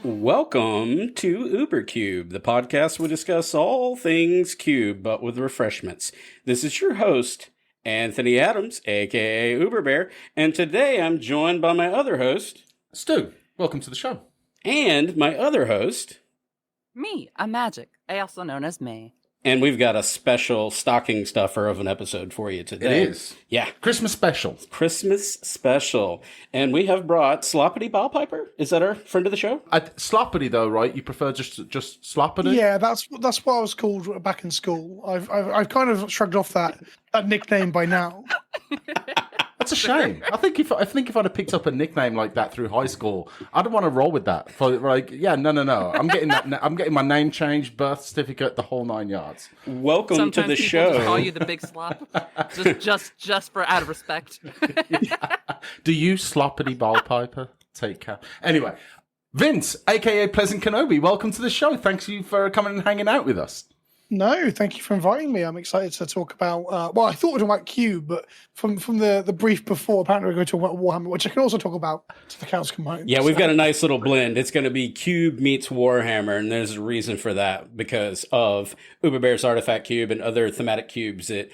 Welcome to UberCube, the podcast where we discuss all things cube, but with refreshments. This is your host, Anthony Adams, aka UberBear, and today I'm joined by my other host, Stu. Welcome to the show. And my other host, me, I'm Magic, also known as May. And we've got a special stocking stuffer of an episode for you today. It is. Yeah. Christmas special. Christmas special. And we have brought Sloppity Ballpiper. Is that our friend of the show? Sloppity, though, right? You prefer just Sloppity? Yeah, that's what I was called back in school. I've kind of shrugged off that nickname by now. That's a shame. I think if I'd have picked up a nickname like that through high school, I'd want to roll with that. No. I'm getting that. I'm getting my name changed, birth certificate, the whole 9 yards. Welcome Sometimes to the people show. Just call you the big slop, just for out of respect. Yeah. Do you sloppity ballpiper take care? Anyway, Vince, aka Pleasant Kenobi, welcome to the show. Thanks you for coming and hanging out with us. No, thank you for inviting me. I'm excited to talk about. I thought we were talking about Cube, but from the brief before, apparently we're going to talk about Warhammer, which I can also talk about to the cows come home. Yeah, we've got a nice little blend. It's going to be Cube meets Warhammer, and there's a reason for that because of UberBear's Artifact Cube and other thematic cubes that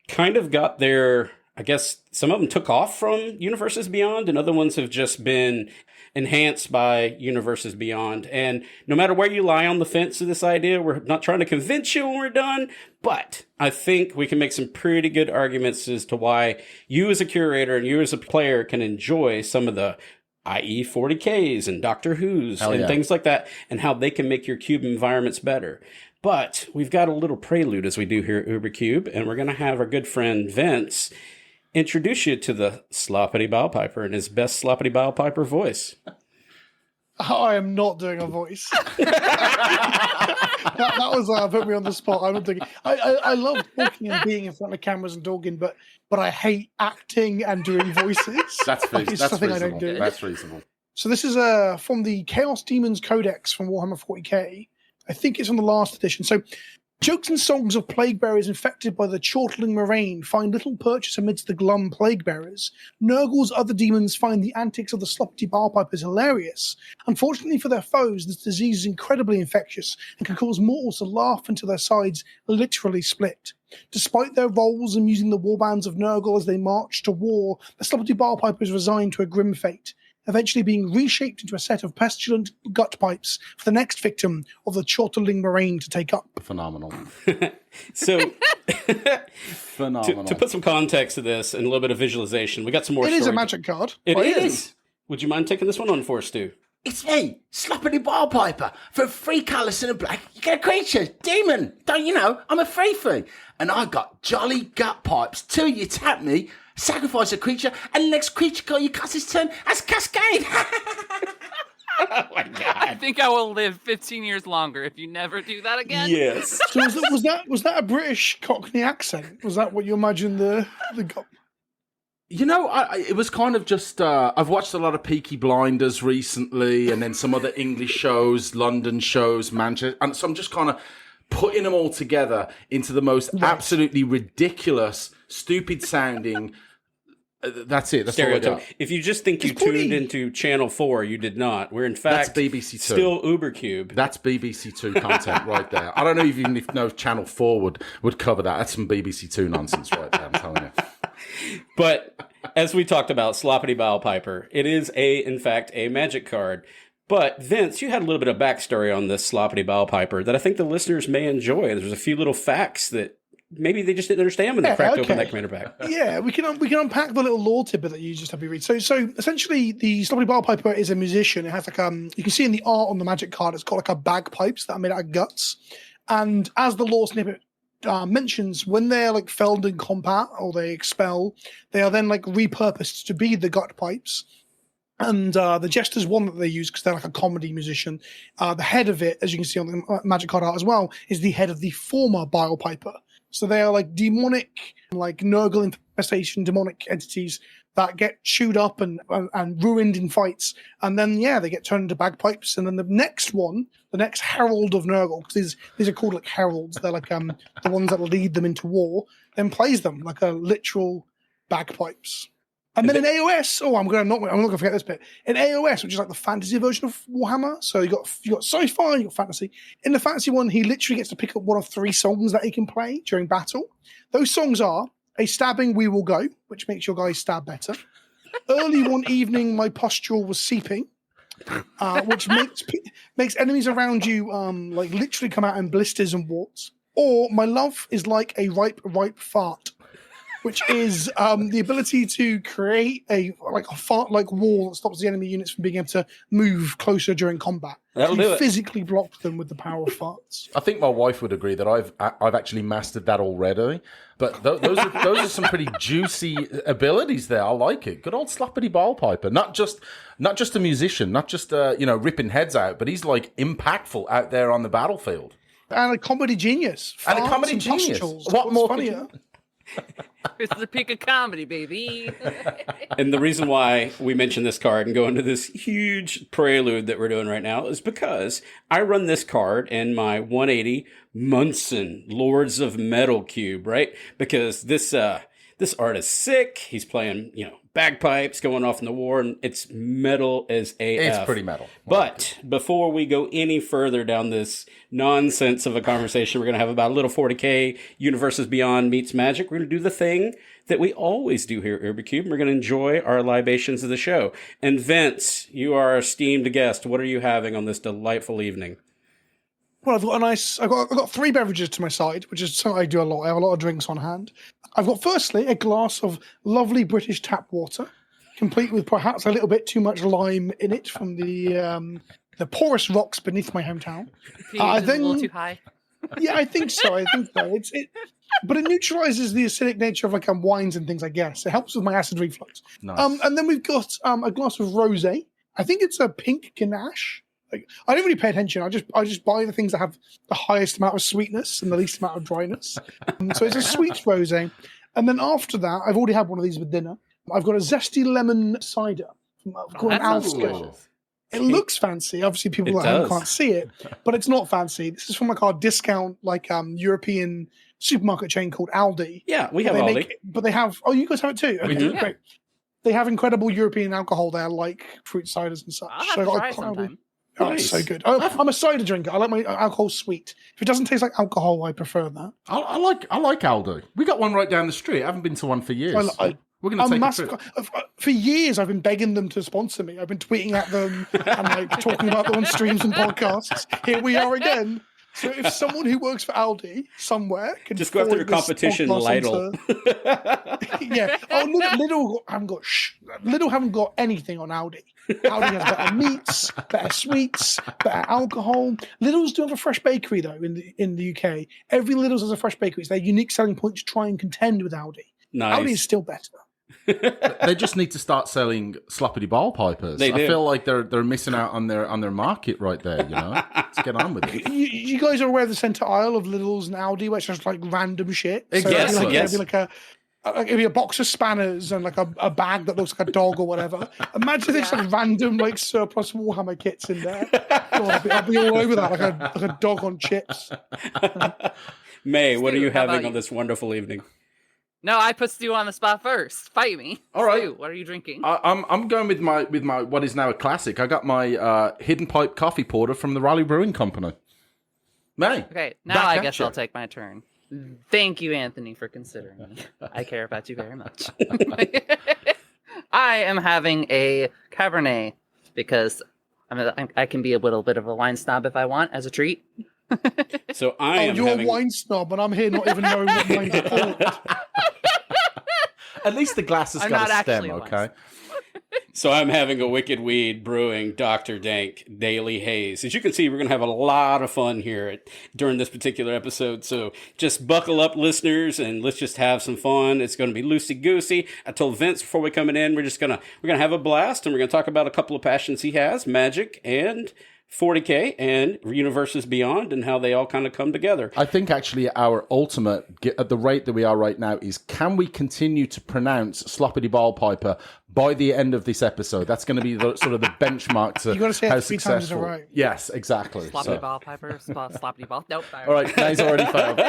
kind of got their. I guess some of them took off from Universes Beyond, and other ones have just been enhanced by Universes Beyond. And no matter where you lie on the fence of this idea, we're not trying to convince you when we're done, but I think we can make some pretty good arguments as to why you as a curator and you as a player can enjoy some of the i.e. 40Ks and Doctor Who's and things like that, and how they can make your cube environments better. But we've got a little prelude as we do here at UberCube, and we're going to have our good friend Vince introduce you to the Sloppity Ballpiper in his best Sloppity Ballpiper voice. I am not doing a voice. that was put me on the spot. I'm not doing. I love talking and being in front of cameras and talking, but I hate acting and doing voices. That's something reasonable. I don't do. That's reasonable. So this is from the Chaos Demons Codex from Warhammer 40k. I think it's on the last edition. So jokes and songs of plague bearers infected by the chortling moraine find little purchase amidst the glum plague bearers. Nurgle's other demons find the antics of the sloppity ballpipers hilarious. Unfortunately for their foes, this disease is incredibly infectious and can cause mortals to laugh until their sides literally split. Despite their roles in using the warbands of Nurgle as they march to war, the sloppity ballpipers resign to a grim fate, eventually being reshaped into a set of pestilent gut pipes for the next victim of the chortling moraine to take up. Phenomenal. So, Phenomenal. to put some context to this and a little bit of visualization, we got some more It is a magic card. It is. Would you mind taking this one on for us, Stu? It's me, Sloppity Ballpiper. For 3 colours and a black, you get a creature, demon. Don't you know? I'm a free. And I got jolly gut pipes. 2, you tap me, sacrifice a creature, and the next creature got you cuts its turn as Cascade. Oh my God. I think I will live 15 years longer if you never do that again. Yes. So was that a British Cockney accent? Was that what you imagine the You know, it was kind of just, I've watched a lot of Peaky Blinders recently, and then some other English shows, London shows, Manchester, and so I'm just kind of putting them all together into the most absolutely ridiculous, stupid sounding, that's it, that's all I Stereotype. got. If you just think you tuned into Channel 4, you did not. We're in fact That's BBC Two. still UberCube. That's BBC Two content right there. I don't know even if Channel 4 would cover that. That's some BBC Two nonsense right there, I'm telling you. But as we talked about, Sloppity Ballpiper, it is in fact a magic card. But Vince, you had a little bit of backstory on this Sloppity Ballpiper that I think the listeners may enjoy. There's a few little facts that maybe they just didn't understand when they cracked open that commander pack. Yeah, we can unpack the little lore tidbit that you just had me read. So essentially, the Sloppity Ballpiper is a musician. It has like you can see in the art on the magic card, it's got like a bagpipes that are made out of guts. And as the lore snippet mentions, when they're like felled in combat or they expel, they are then like repurposed to be the gut pipes. And the Jester's one that they use because they're like a comedy musician. The head of it, as you can see on the magic card art as well, is the head of the former Ballpiper. So they are like demonic, like Nurgle infestation, demonic entities that get chewed up and ruined in fights. And then, they get turned into bagpipes. And then the next one, the next herald of Nurgle, because these are called like heralds. They're like the ones that lead them into war, then plays them like a literal bagpipes. And then in AOS, I'm not gonna forget this bit. In AOS, which is like the fantasy version of Warhammer, so you got sci-fi, you got fantasy. In the fantasy one, he literally gets to pick up one of 3 songs that he can play during battle. Those songs are a stabbing "We Will Go," which makes your guys stab better. Early one evening, my pustule was seeping, which makes enemies around you like literally come out in blisters and warts. Or my love is like a ripe fart, which is the ability to create a fart-like wall that stops the enemy units from being able to move closer during combat. That'll do it. Physically block them with the power of farts. I think my wife would agree that I've actually mastered that already. But those are some pretty juicy abilities there. I like it. Good old Sloppity Ball Piper. Not just a musician, not just ripping heads out, but he's like impactful out there on the battlefield. And a comedy genius. And a Farts comedy and genius. pustules. What What's more could funnier? you- It's the peak of comedy, baby. And the reason why we mention this card and go into this huge prelude that we're doing right now is because I run this card in my 180 Munson Lords of Metal cube, right? Because this art is sick. He's playing, bagpipes going off in the war, and it's metal as AF. It's pretty metal. But before we go any further down this nonsense of a conversation, we're going to have about a little 40K Universes Beyond meets Magic. We're going to do the thing that we always do here at UberCube. We're going to enjoy our libations of the show. And Vince, you are our esteemed guest. What are you having on this delightful evening? Well, I've got 3 beverages to my side, which is something I do a lot. I have a lot of drinks on hand. I've got firstly a glass of lovely British tap water, complete with perhaps a little bit too much lime in it from the porous rocks beneath my hometown. A little too high. Yeah, I think so. But it neutralizes the acidic nature of wines and things, I guess. It helps with my acid reflux. Nice. And then we've got a glass of rosé. I think it's a pink Ganache. I don't really pay attention. I just buy the things that have the highest amount of sweetness and the least amount of dryness. So it's a sweet rosé. And then after that, I've already had one of these with dinner. I've got a zesty lemon cider called an That sounds Alsco. delicious. It looks fancy. Obviously, people It at home does. can't see it, but it's not fancy. This is from our discount European supermarket chain called Aldi. Yeah, we have Aldi. But they have. Oh, you guys have it too. Okay, do. great. They have incredible European alcohol there, like fruit ciders and such. I'll have So to I try it got Aldi. sometime. Oh, Nice. it's so good. I'm a cider drinker. I like my alcohol sweet. If it doesn't taste like alcohol, I prefer that. I like Aldo. We got one right down the street. I haven't been to one for years. We're going to I'm take a massive. trip. For years, I've been begging them to sponsor me. I've been tweeting at them and talking about them on streams and podcasts. Here we are again. So if someone who works for Aldi somewhere can Just go after your forward this competition, podcast Lidl. yeah. Oh, Lidl haven't got anything on Aldi. Aldi has better meats, better sweets, better alcohol. Lidl's do have a fresh bakery though in the UK. Every Lidl's has a fresh bakery. It's their unique selling point to try and contend with Aldi. Nice. Aldi is still better. They just need to start selling sloppity ball pipers. They do. I feel like they're missing out on their market right there. Let's get on with it. You guys are aware of the centre aisle of Lidl's and Aldi, where it's just random shit. So Yes, yes. It'd be a box of spanners and a bag that looks like a dog or whatever. Imagine this random surplus Warhammer kits in there. God, I'd be all over that like a dog on chips. May, what are Stu, you how having about on you? this wonderful evening? No, I put Stu on the spot first. Fight me. All right. Stu, what are you drinking? I'm going with my what is now a classic. I got my hidden pipe coffee porter from the Raleigh Brewing Company. May. Okay, now Back I at guess ya. I'll take my turn. Thank you, Anthony, for considering me. I care about you very much. I am having a Cabernet because I can be a little bit of a wine snob if I want as a treat. So I am You're having... a wine snob, and I'm here not even knowing what wine's called. At least the glass has I'm got not a stem, actually a wine okay? So I'm having a Wicked Weed Brewing Dr. Dank Daily Haze. As you can see, we're going to have a lot of fun here during this particular episode. So just buckle up, listeners, and let's just have some fun. It's going to be loosey-goosey. I told Vince before we coming in, we're going to have a blast, and we're going to talk about a couple of passions he has, magic and 40K and Universes Beyond, and how they all kind of come together. I think actually our ultimate, at the rate that we are right now, is can we continue to pronounce Sloppity Ball Piper by the end of this episode? That's going to be sort of the benchmark to You gotta say it how 3 times in a successful. row. Yes, exactly. Sloppy So- ball, Piper. Sloppy ball. Nope. All right, May's already failed.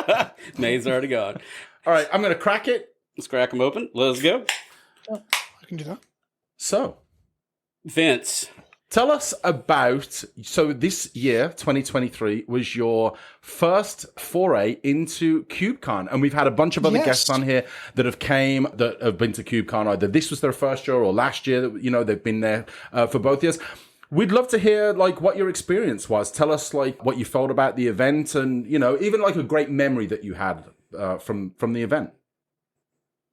May's already gone. All right, I'm going to crack it. Let's crack them open. Let's go. I can do that. So, Vince, tell us about, so this year, 2023, was your first foray into CubeCon. And we've had a bunch of other guests on here that have been to CubeCon. Either this was their first year or last year, they've been there for both years. We'd love to hear, what your experience was. Tell us, what you felt about the event and, even, a great memory that you had from the event.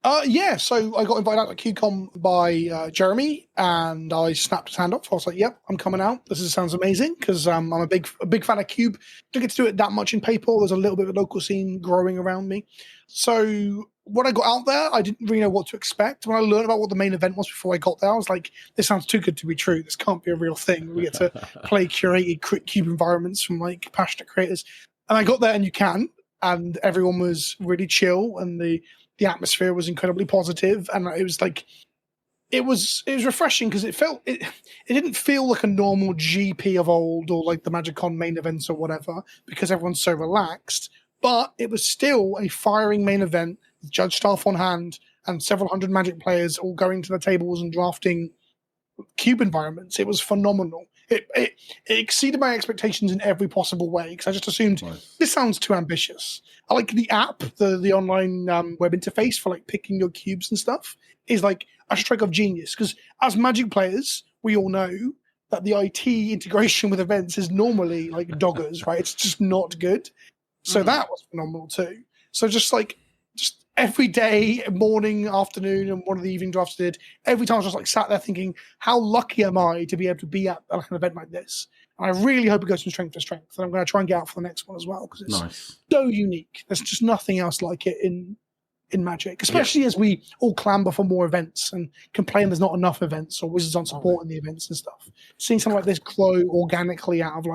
So I got invited out to QCon by Jeremy, and I snapped his hand off. I was like, "Yep, I'm coming out. Sounds amazing," because I'm a big fan of Cube. Don't get to do it that much in paper. There's a little bit of a local scene growing around me. So when I got out there, I didn't really know what to expect. When I learned about what the main event was before I got there, I was like, "This sounds too good to be true. This can't be a real thing. We get to play curated Cube environments from passionate creators." And I got there, and you can, and everyone was really chill, and the atmosphere was incredibly positive, and it was it was refreshing because it didn't feel like a normal GP of old or the MagicCon main events or whatever, because everyone's so relaxed. But it was still a firing main event with judge staff on hand and several hundred Magic players all going to the tables and drafting Cube environments. It was phenomenal. It exceeded my expectations in every possible way, because I just assumed this sounds too ambitious. I like the app, the online web interface for picking your cubes and stuff is a stroke of genius, because as Magic players, we all know that the IT integration with events is normally doggers, right? It's just not good. So that was phenomenal too. So just every day, morning, afternoon, and one of the evening drafts I did, every time I was just sat there thinking, how lucky am I to be able to be at an event like this? And I really hope it goes from strength to strength. And I'm going to try and get out for the next one as well, because it's so unique. There's just nothing else like it in Magic, especially as we all clamber for more events and complain there's not enough events or Wizards aren't supporting the events and stuff. Seeing something like this grow organically out of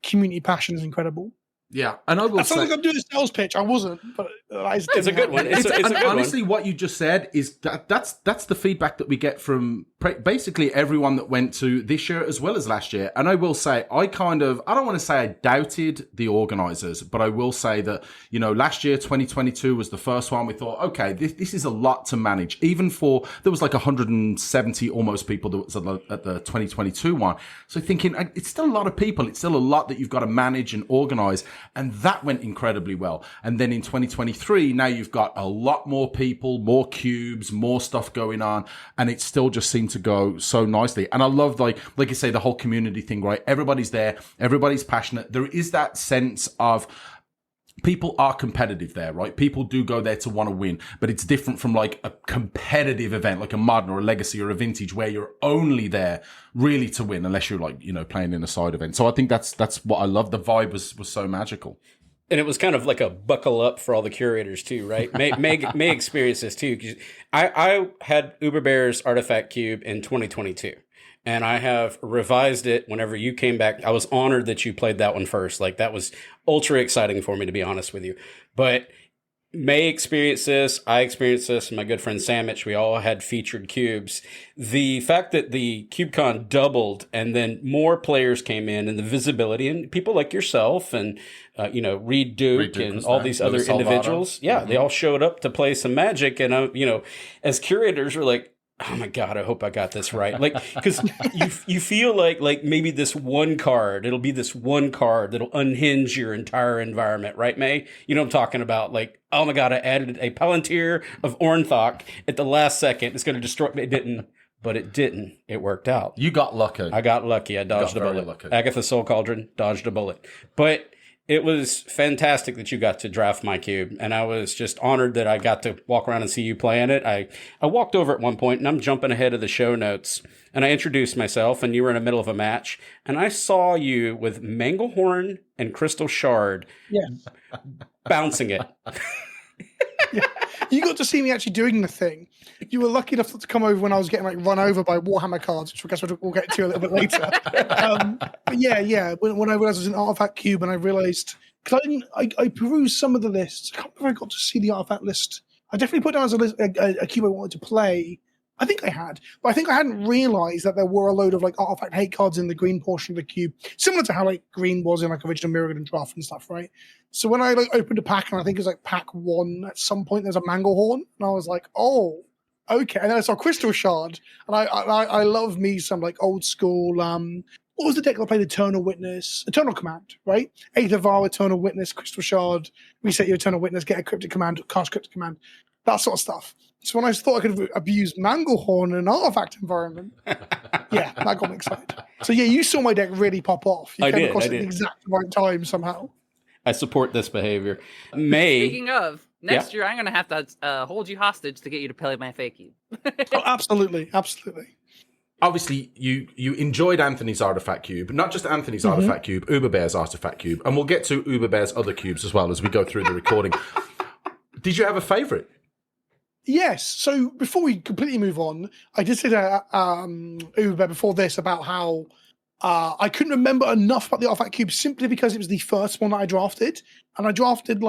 community passion is incredible. Yeah, and I will say... I felt like I'm doing a sales pitch. I wasn't, but it's a good one. It's a good honestly, one. What you just said is that's the feedback that we get from basically everyone that went to this year as well as last year. And I will say, I don't want to say I doubted the organisers, but I will say that, last year, 2022 was the first one. We thought, okay, this is a lot to manage. Even there was 170 almost people that was at the 2022 one. So thinking, it's still a lot of people. It's still a lot that you've got to manage and organise. And that went incredibly well. And then in 2023, now you've got a lot more people, more cubes, more stuff going on, and it still just seemed to go so nicely. And I love, like you say, the whole community thing, right? Everybody's there, everybody's passionate. There is that sense of people are competitive there, right? People do go there to want to win, but it's different from a competitive event, like a modern or a legacy or a vintage, where you're only there really to win, unless you're playing in a side event. So I think that's what I love. The vibe was so magical. And it was kind of like a buckle up for all the curators too, right? May experience this too, because I had UberBear's Artifact Cube in 2022. And I have revised it whenever you came back. I was honored that you played that one first. That was ultra exciting for me, to be honest with you. But May experienced this. I experienced this. And my good friend Sandwich, we all had featured cubes. The fact that the CubeCon doubled and then more players came in, and the visibility, and people like yourself and, Reed Duke and all these other individuals. Yeah, they all showed up to play some Magic. And, as curators, we're like, oh my God, I hope I got this right. Because you feel like maybe this one card, it'll be this one card that'll unhinge your entire environment, right, May? You know what I'm talking about? Oh my God, I added a Palantir of Ornthok at the last second. It's going to destroy me. It didn't, but it didn't. It worked out. You got lucky. I got lucky. I dodged a bullet. Lucky. Agatha Soul Cauldron dodged a bullet. But it was fantastic that you got to draft my cube, and I was just honored that I got to walk around and see you playing it. I walked over at one point, and I'm jumping ahead of the show notes, and I introduced myself, and you were in the middle of a match, and I saw you with Manglehorn and Crystal Shard bouncing it. Yeah. You got to see me actually doing the thing. You were lucky enough to come over when I was getting run over by Warhammer cards, which I guess we'll get to a little bit later. But yeah. When I realized I was an Artifact Cube, and I realized, because I perused some of the lists. I can't remember if I got to see the Artifact list. I definitely put down as a cube I wanted to play. I think I had, but I think I hadn't realized that there were a load of Artifact hate cards in the green portion of the cube, similar to how green was in original Mirrored and Draft and stuff, right? So when I opened a pack, and I think it was pack 1, at some point there's a Manglehorn, and I was like, oh, okay. And then I saw Crystal Shard, and I love me some like old school. What was the deck I played? Eternal Witness, Eternal Command, right? Eighth of our Eternal Witness, Crystal Shard, reset your Eternal Witness, get a Cryptic Command, cast Cryptic Command, that sort of stuff. So when I thought I could abuse Manglehorn in an artifact environment, yeah, that got me excited. So yeah, you saw my deck really pop off. You came across it at the exact right time somehow. I support this behavior. May. Speaking of, next year I'm going to have to hold you hostage to get you to play my fake cube. Oh, absolutely. Obviously, you enjoyed Anthony's Artifact Cube, not just Anthony's Artifact Cube, Uberbear's Artifact Cube, and we'll get to Uberbear's other cubes as well as we go through the recording. Did you have a favourite? Yes. So before we completely move on, I did say to Uberbear before this about how I couldn't remember enough about the Artifact Cube simply because it was the first one that I drafted, and I drafted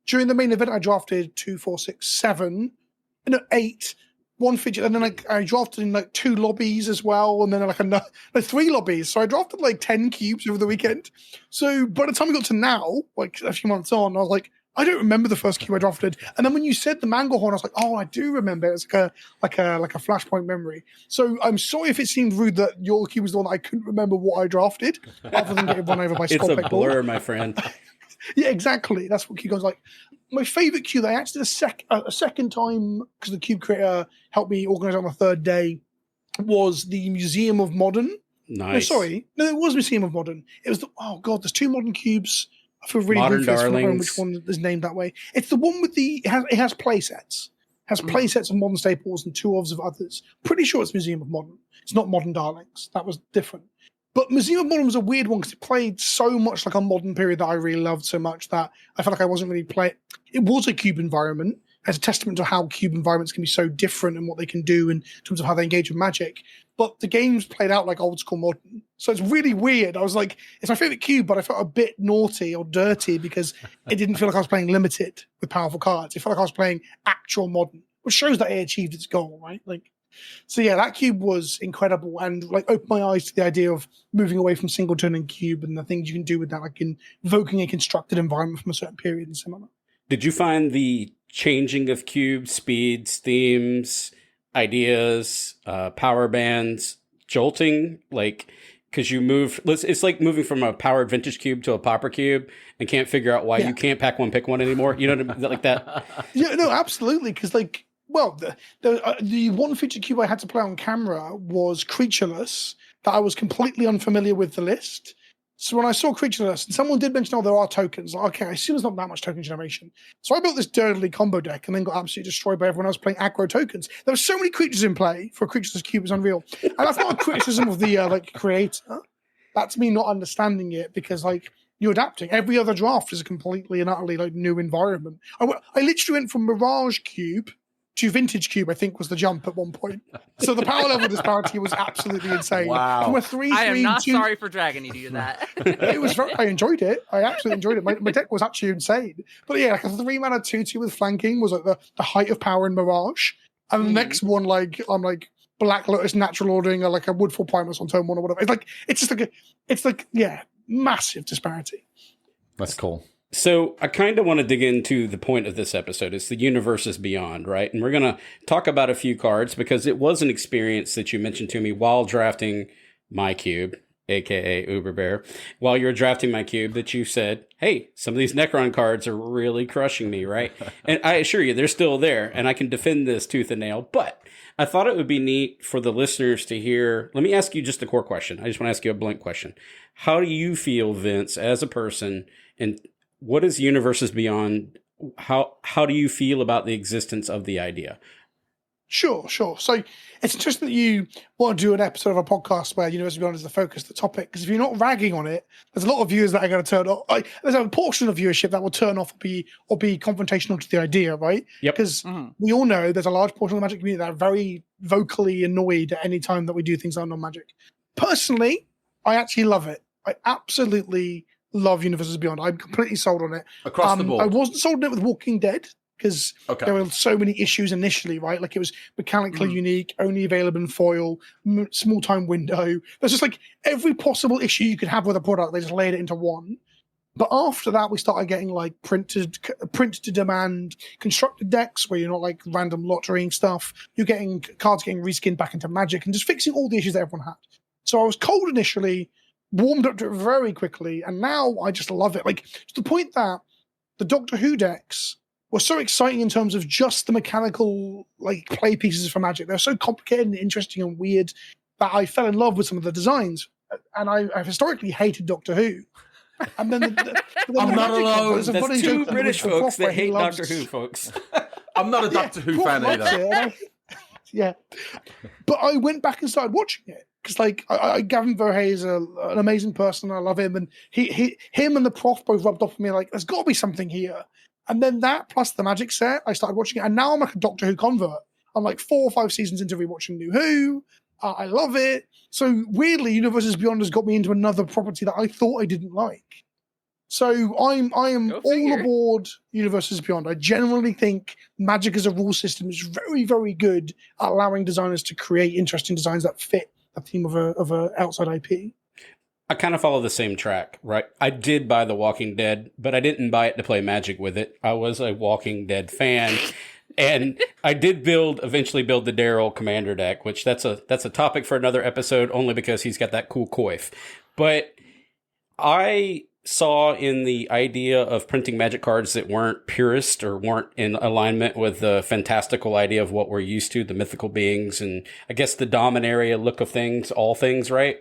during the main event I drafted 2, 4, 6, 7, 8. One fidget, and then I drafted in 2 lobbies as well, and then another 3 lobbies. So I drafted 10 cubes over the weekend. So by the time we got to now, a few months on, I was like, I don't remember the first cube I drafted. And then when you said the Manglehorn, I was like, oh, I do remember. It's like a flashpoint memory. So I'm sorry if it seemed rude that your cube was the one that I couldn't remember what I drafted, other than getting run over by It's a blur, my friend. Yeah, exactly. That's what cube was like. My favorite cube I actually did a second time because the cube creator helped me organize it on the third day was the Museum of Modern. Nice. No, it was Museum of Modern. It was there's 2 modern cubes. I feel really Modern good for Darlings. which one is named that way. It's the one with it has play sets. It has play sets of modern staples and 2 of others. Pretty sure it's Museum of Modern. It's not Modern Darlings. That was different. But Museum of Modern was a weird one because it played so much like a modern period that I really loved so much that I felt like I wasn't really playing. It was a cube environment as a testament to how cube environments can be so different and what they can do in terms of how they engage with Magic. But the games played out like old school Modern. So it's really weird. I was like, it's my favorite cube, but I felt a bit naughty or dirty because it didn't feel like I was playing limited with powerful cards. It felt like I was playing actual Modern, which shows that it achieved its goal, right? So yeah, that cube was incredible and opened my eyes to the idea of moving away from single turn and cube and the things you can do with that, invoking a constructed environment from a certain period and similar. Did you find the changing of cubes, speeds, themes, ideas, power bands jolting? Because you moved, it's like moving from a powered vintage cube to a pauper cube and can't figure out why you can't pick one anymore. You know what I mean? Like that. Yeah, no, absolutely. Because the one feature cube I had to play on camera was Creatureless, that I was completely unfamiliar with the list. So when I saw Creatureless, and someone did mention, there are tokens. Okay, I assume there's not that much token generation. So I built this dirtily combo deck and then got absolutely destroyed by everyone else playing aggro tokens. There were so many creatures in play for a Creatureless cube, it was unreal. And that's not a criticism of the creator. That's me not understanding it because you're adapting. Every other draft is a completely and utterly new environment. I literally went from Mirage Cube to Vintage Cube, I think, was the jump at one point. So the power level disparity was absolutely insane. Wow. From a 3, I am 3, not 2, sorry for dragging you to do that. it was. I enjoyed it. I absolutely enjoyed it. My deck was actually insane. But yeah, a 3-mana 2/2 with flanking was the height of power in Mirage. And the next one, I'm Black Lotus natural ordering or a Woodfall Primus on turn 1 or whatever. It's massive disparity. That's cool. So I kind of want to dig into the point of this episode. It's the universes beyond, right? And we're going to talk about a few cards because it was an experience that you mentioned to me while drafting my cube, aka Uberbear. While you were drafting my cube, that you said, "Hey, some of these Necron cards are really crushing me," right? And I assure you, they're still there, and I can defend this tooth and nail. But I thought it would be neat for the listeners to hear. Let me ask you just a core question. I just want to ask you a blank question. How do you feel, Vince, as a person, and what is Universes Beyond? How do you feel about the existence of the idea? Sure. So it's interesting that you want to do an episode of a podcast where Universes Beyond is the focus, the topic, because if you're not ragging on it, there's a lot of viewers that are going to turn off. There's a portion of viewership that will turn off or be confrontational to the idea, right? Yep. Because we all know there's a large portion of the Magic community that are very vocally annoyed at any time that we do things that are non-Magic. Personally, I actually love it. I absolutely love Universes Beyond. I'm completely sold on it. Across the board. I wasn't sold on it with Walking Dead because there were so many issues initially, right? It was mechanically unique, only available in foil, small time window. There's just every possible issue you could have with a product, they just laid it into one. But after that, we started getting like print to demand constructed decks where you're not like random lotterying stuff. You're getting cards getting reskinned back into Magic and just fixing all the issues that everyone had. So I was cold initially, warmed up to it very quickly, and now I just love it. Like to the point that the Doctor Who decks were so exciting in terms of just the mechanical like play pieces for Magic. They're so complicated and interesting and weird that I fell in love with some of the designs. And I've historically hated Doctor Who. And then I'm not alone. There's two British folks that hate Doctor Who, folks. I'm not a Doctor Who fan either. Yeah. But I went back and started watching it. Because like Gavin Verhey is an amazing person. I love him. And him and the Prof both rubbed off on me like, there's got to be something here. And then that plus the Magic set, I started watching it. And now I'm like a Doctor Who convert. I'm like 4 or 5 seasons into rewatching New Who. I love it. So weirdly, Universes Beyond has got me into another property that I thought I didn't like. So I am all aboard Universes Beyond. I generally think Magic as a rule system is very, very good at allowing designers to create interesting designs that fit the theme of a outside IP. I kind of follow the same track, right? I did buy The Walking Dead, but I didn't buy it to play Magic with it. I was a Walking Dead fan. And I did eventually build the Daryl Commander deck, which that's a topic for another episode, only because he's got that cool coif. But I saw in the idea of printing Magic cards that weren't purist or weren't in alignment with the fantastical idea of what we're used to, the mythical beings, and I guess the Dominaria look of things, all things, right?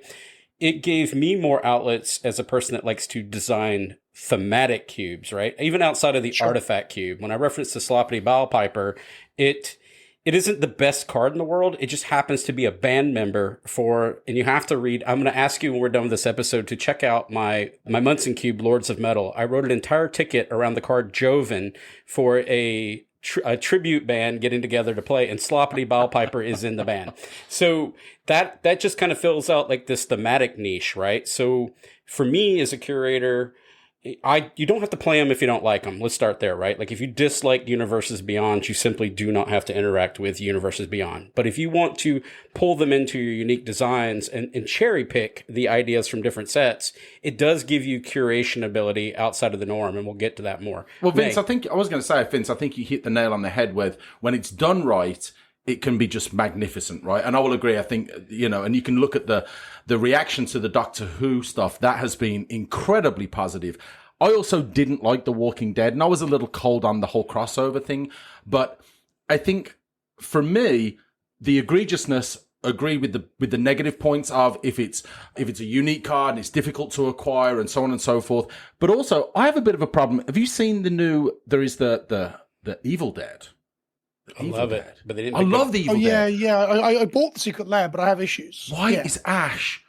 It gave me more outlets as a person that likes to design thematic cubes, right? Even outside of the artifact cube. When I reference the Sloppity Bowpiper, it isn't the best card in the world. It just happens to be a band member and you have to read, I'm going to ask you when we're done with this episode to check out my Munson Cube, Lords of Metal. I wrote an entire ticket around the card Joven for a tribute band getting together to play, and Sloppity Bowpiper is in the band. So that just kind of fills out like this thematic niche, right? So for me as a curator, you don't have to play them if you don't like them. Let's start there, right? Like if you dislike Universes Beyond, you simply do not have to interact with Universes Beyond. But if you want to pull them into your unique designs and cherry pick the ideas from different sets, it does give you curation ability outside of the norm, and we'll get to that more. Well, Vince, I think you hit the nail on the head with when it's done right, it can be just magnificent, right? And I will agree. I think, and you can look at the reaction to the Doctor Who stuff. That has been incredibly positive. I also didn't like The Walking Dead, and I was a little cold on the whole crossover thing. But I think for me, the egregiousness agree with the negative points of if it's a unique card and it's difficult to acquire and so on and so forth. But also, I have a bit of a problem. Have you seen there is the Evil Dead? I love it, but they didn't. I love the Evil Dead. Yeah. I bought the Secret Lair, but I have issues. Why is Ash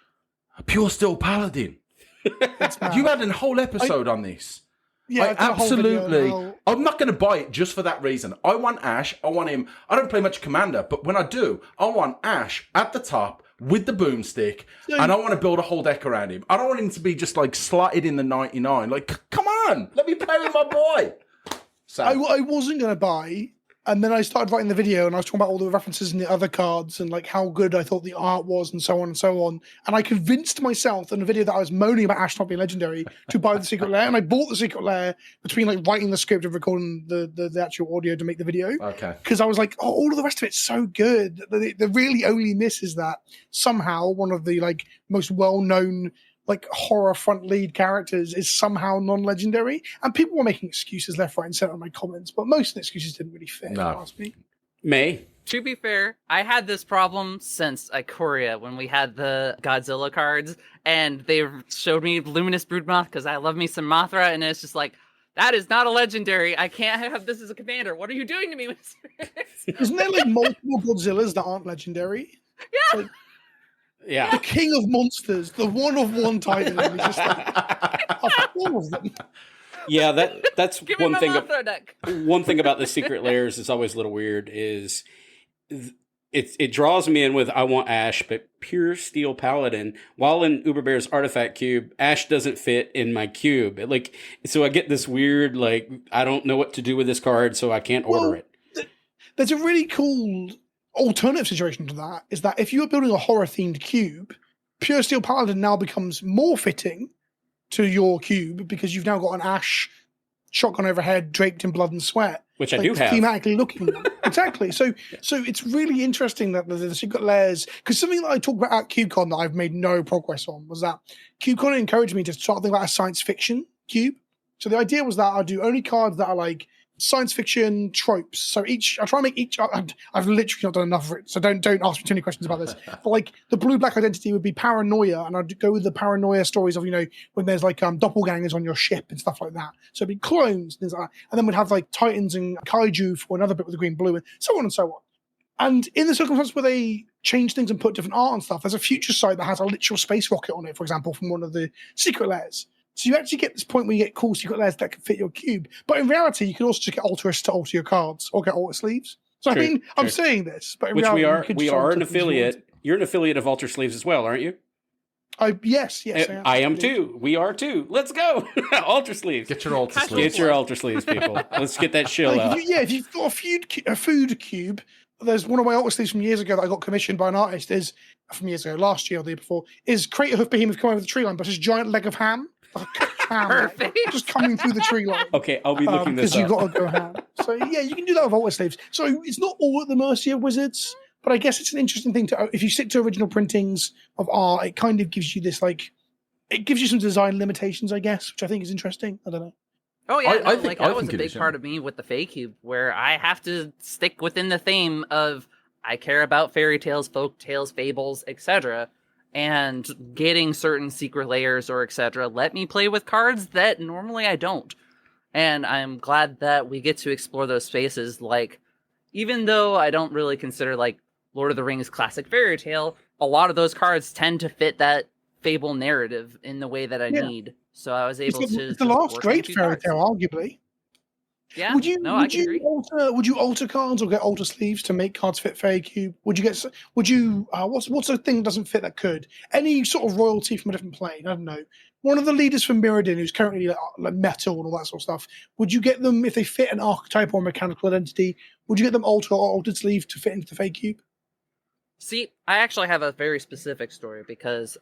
a pure steel paladin? You had a whole episode on this. Yeah, I'm not going to buy it just for that reason. I want Ash. I want him. I don't play much Commander, but when I do, I want Ash at the top with the boomstick, and I want to build a whole deck around him. I don't want him to be just like slotted in the 99. Like, come on, let me play with my boy. So I wasn't going to buy. And then I started writing the video and I was talking about all the references in the other cards and like how good I thought the art was and so on and so on. And I convinced myself in a video that I was moaning about Ash not being legendary to buy the Secret Lair. And I bought the Secret Lair between like writing the script and recording the actual audio to make the video. Okay. Because I was like, oh, all of the rest of it's so good. The really only miss is that somehow one of the like most well-known like horror front lead characters is somehow non-legendary, and people were making excuses left, right, and center in my comments, but most of the excuses didn't really fit. No. Ask me. May. To be fair, I had this problem since Ikoria when we had the Godzilla cards, and they showed me Luminous Broodmoth because I love me some Mothra, and it's just like, that is not a legendary. I can't have this as a commander. What are you doing to me, Isn't there like multiple Godzillas that aren't legendary? Yeah. Like, Yeah. the king of monsters, the one of one titan, is just like all of them. Yeah, that's Give me one my thing. Mothra deck. One thing about the secret layers is always a little weird. Is it draws me in with I want Ash, but pure steel paladin. While in Uberbear's artifact cube, Ash doesn't fit in my cube. So I get this weird like I don't know what to do with this card, so I can't order it. There's a really cool alternative situation to that, is that if you are building a horror themed cube, pure steel paladin now becomes more fitting to your cube because you've now got an Ash shotgun overhead draped in blood and sweat. Which I do have. Thematically looking. Exactly. So it's really interesting that the secret layers, because something that I talked about at CubeCon that I've made no progress on was that CubeCon encouraged me to start thinking about a science fiction cube. So the idea was that I'd do only cards that are like science fiction tropes. So I try and make each. I've literally not done enough of it, so don't ask me too many questions about this. But like the blue-black identity would be paranoia, and I'd go with the paranoia stories of when there's like doppelgangers on your ship and stuff like that. So it'd be clones, things like that. And then we'd have like titans and kaiju for another bit with the green blue, and so on and so on. And in the circumstance where they change things and put different art and stuff, there's a future site that has a literal space rocket on it, for example, from one of the secret layers. So you actually get this point where you get cool secret layers that can fit your cube. But in reality, you can also just get alterists to alter your cards or get alter sleeves. So True, I mean, I'm true. saying this, but in Which reality, we are an affiliate. You're an affiliate of Alter Sleeves as well, aren't you? Yes, I am too. We are too. Let's go. Alter Sleeves. Get your alter Casual sleeves. Get your Alter Sleeves, people. Let's get that shill out. If you've got a food cube, there's one of my alter sleeves from years ago that I got commissioned by an artist. Is from years ago, last year or the year before. Is create a hoof behemoth coming over the tree line, but it's a giant leg of ham. Perfect. Just coming through the tree line. Okay, I'll be looking this because up. you've got to go ham. So yeah, you can do that with alter sleeves. So it's not all at the mercy of wizards, but I guess it's an interesting thing to. If you stick to original printings of art, it kind of gives you this it gives you some design limitations, I guess, which I think is interesting. I don't know. Oh yeah, I think that was a it big is, yeah. part of me with the Fae Cube, where I have to stick within the theme of I care about fairy tales, folk tales, fables, etc. And getting certain secret layers or etc. let me play with cards that normally I don't. And I'm glad that we get to explore those spaces. Like, even though I don't really consider like Lord of the Rings classic fairy tale, a lot of those cards tend to fit that fable narrative in the way that I need. So I was able to. It's the last work great with a few fairy cards. tale, arguably. Yeah. Would you I can agree. alter cards or get alter sleeves to make cards fit Fairy Cube? Would you what's a thing that doesn't fit that could? Any sort of royalty from a different plane? I don't know. One of the leaders from Mirrodin, who's currently like metal and all that sort of stuff, would you get them if they fit an archetype or mechanical identity? Would you get them altered sleeve to fit into the Fairy Cube? See, I actually have a very specific story because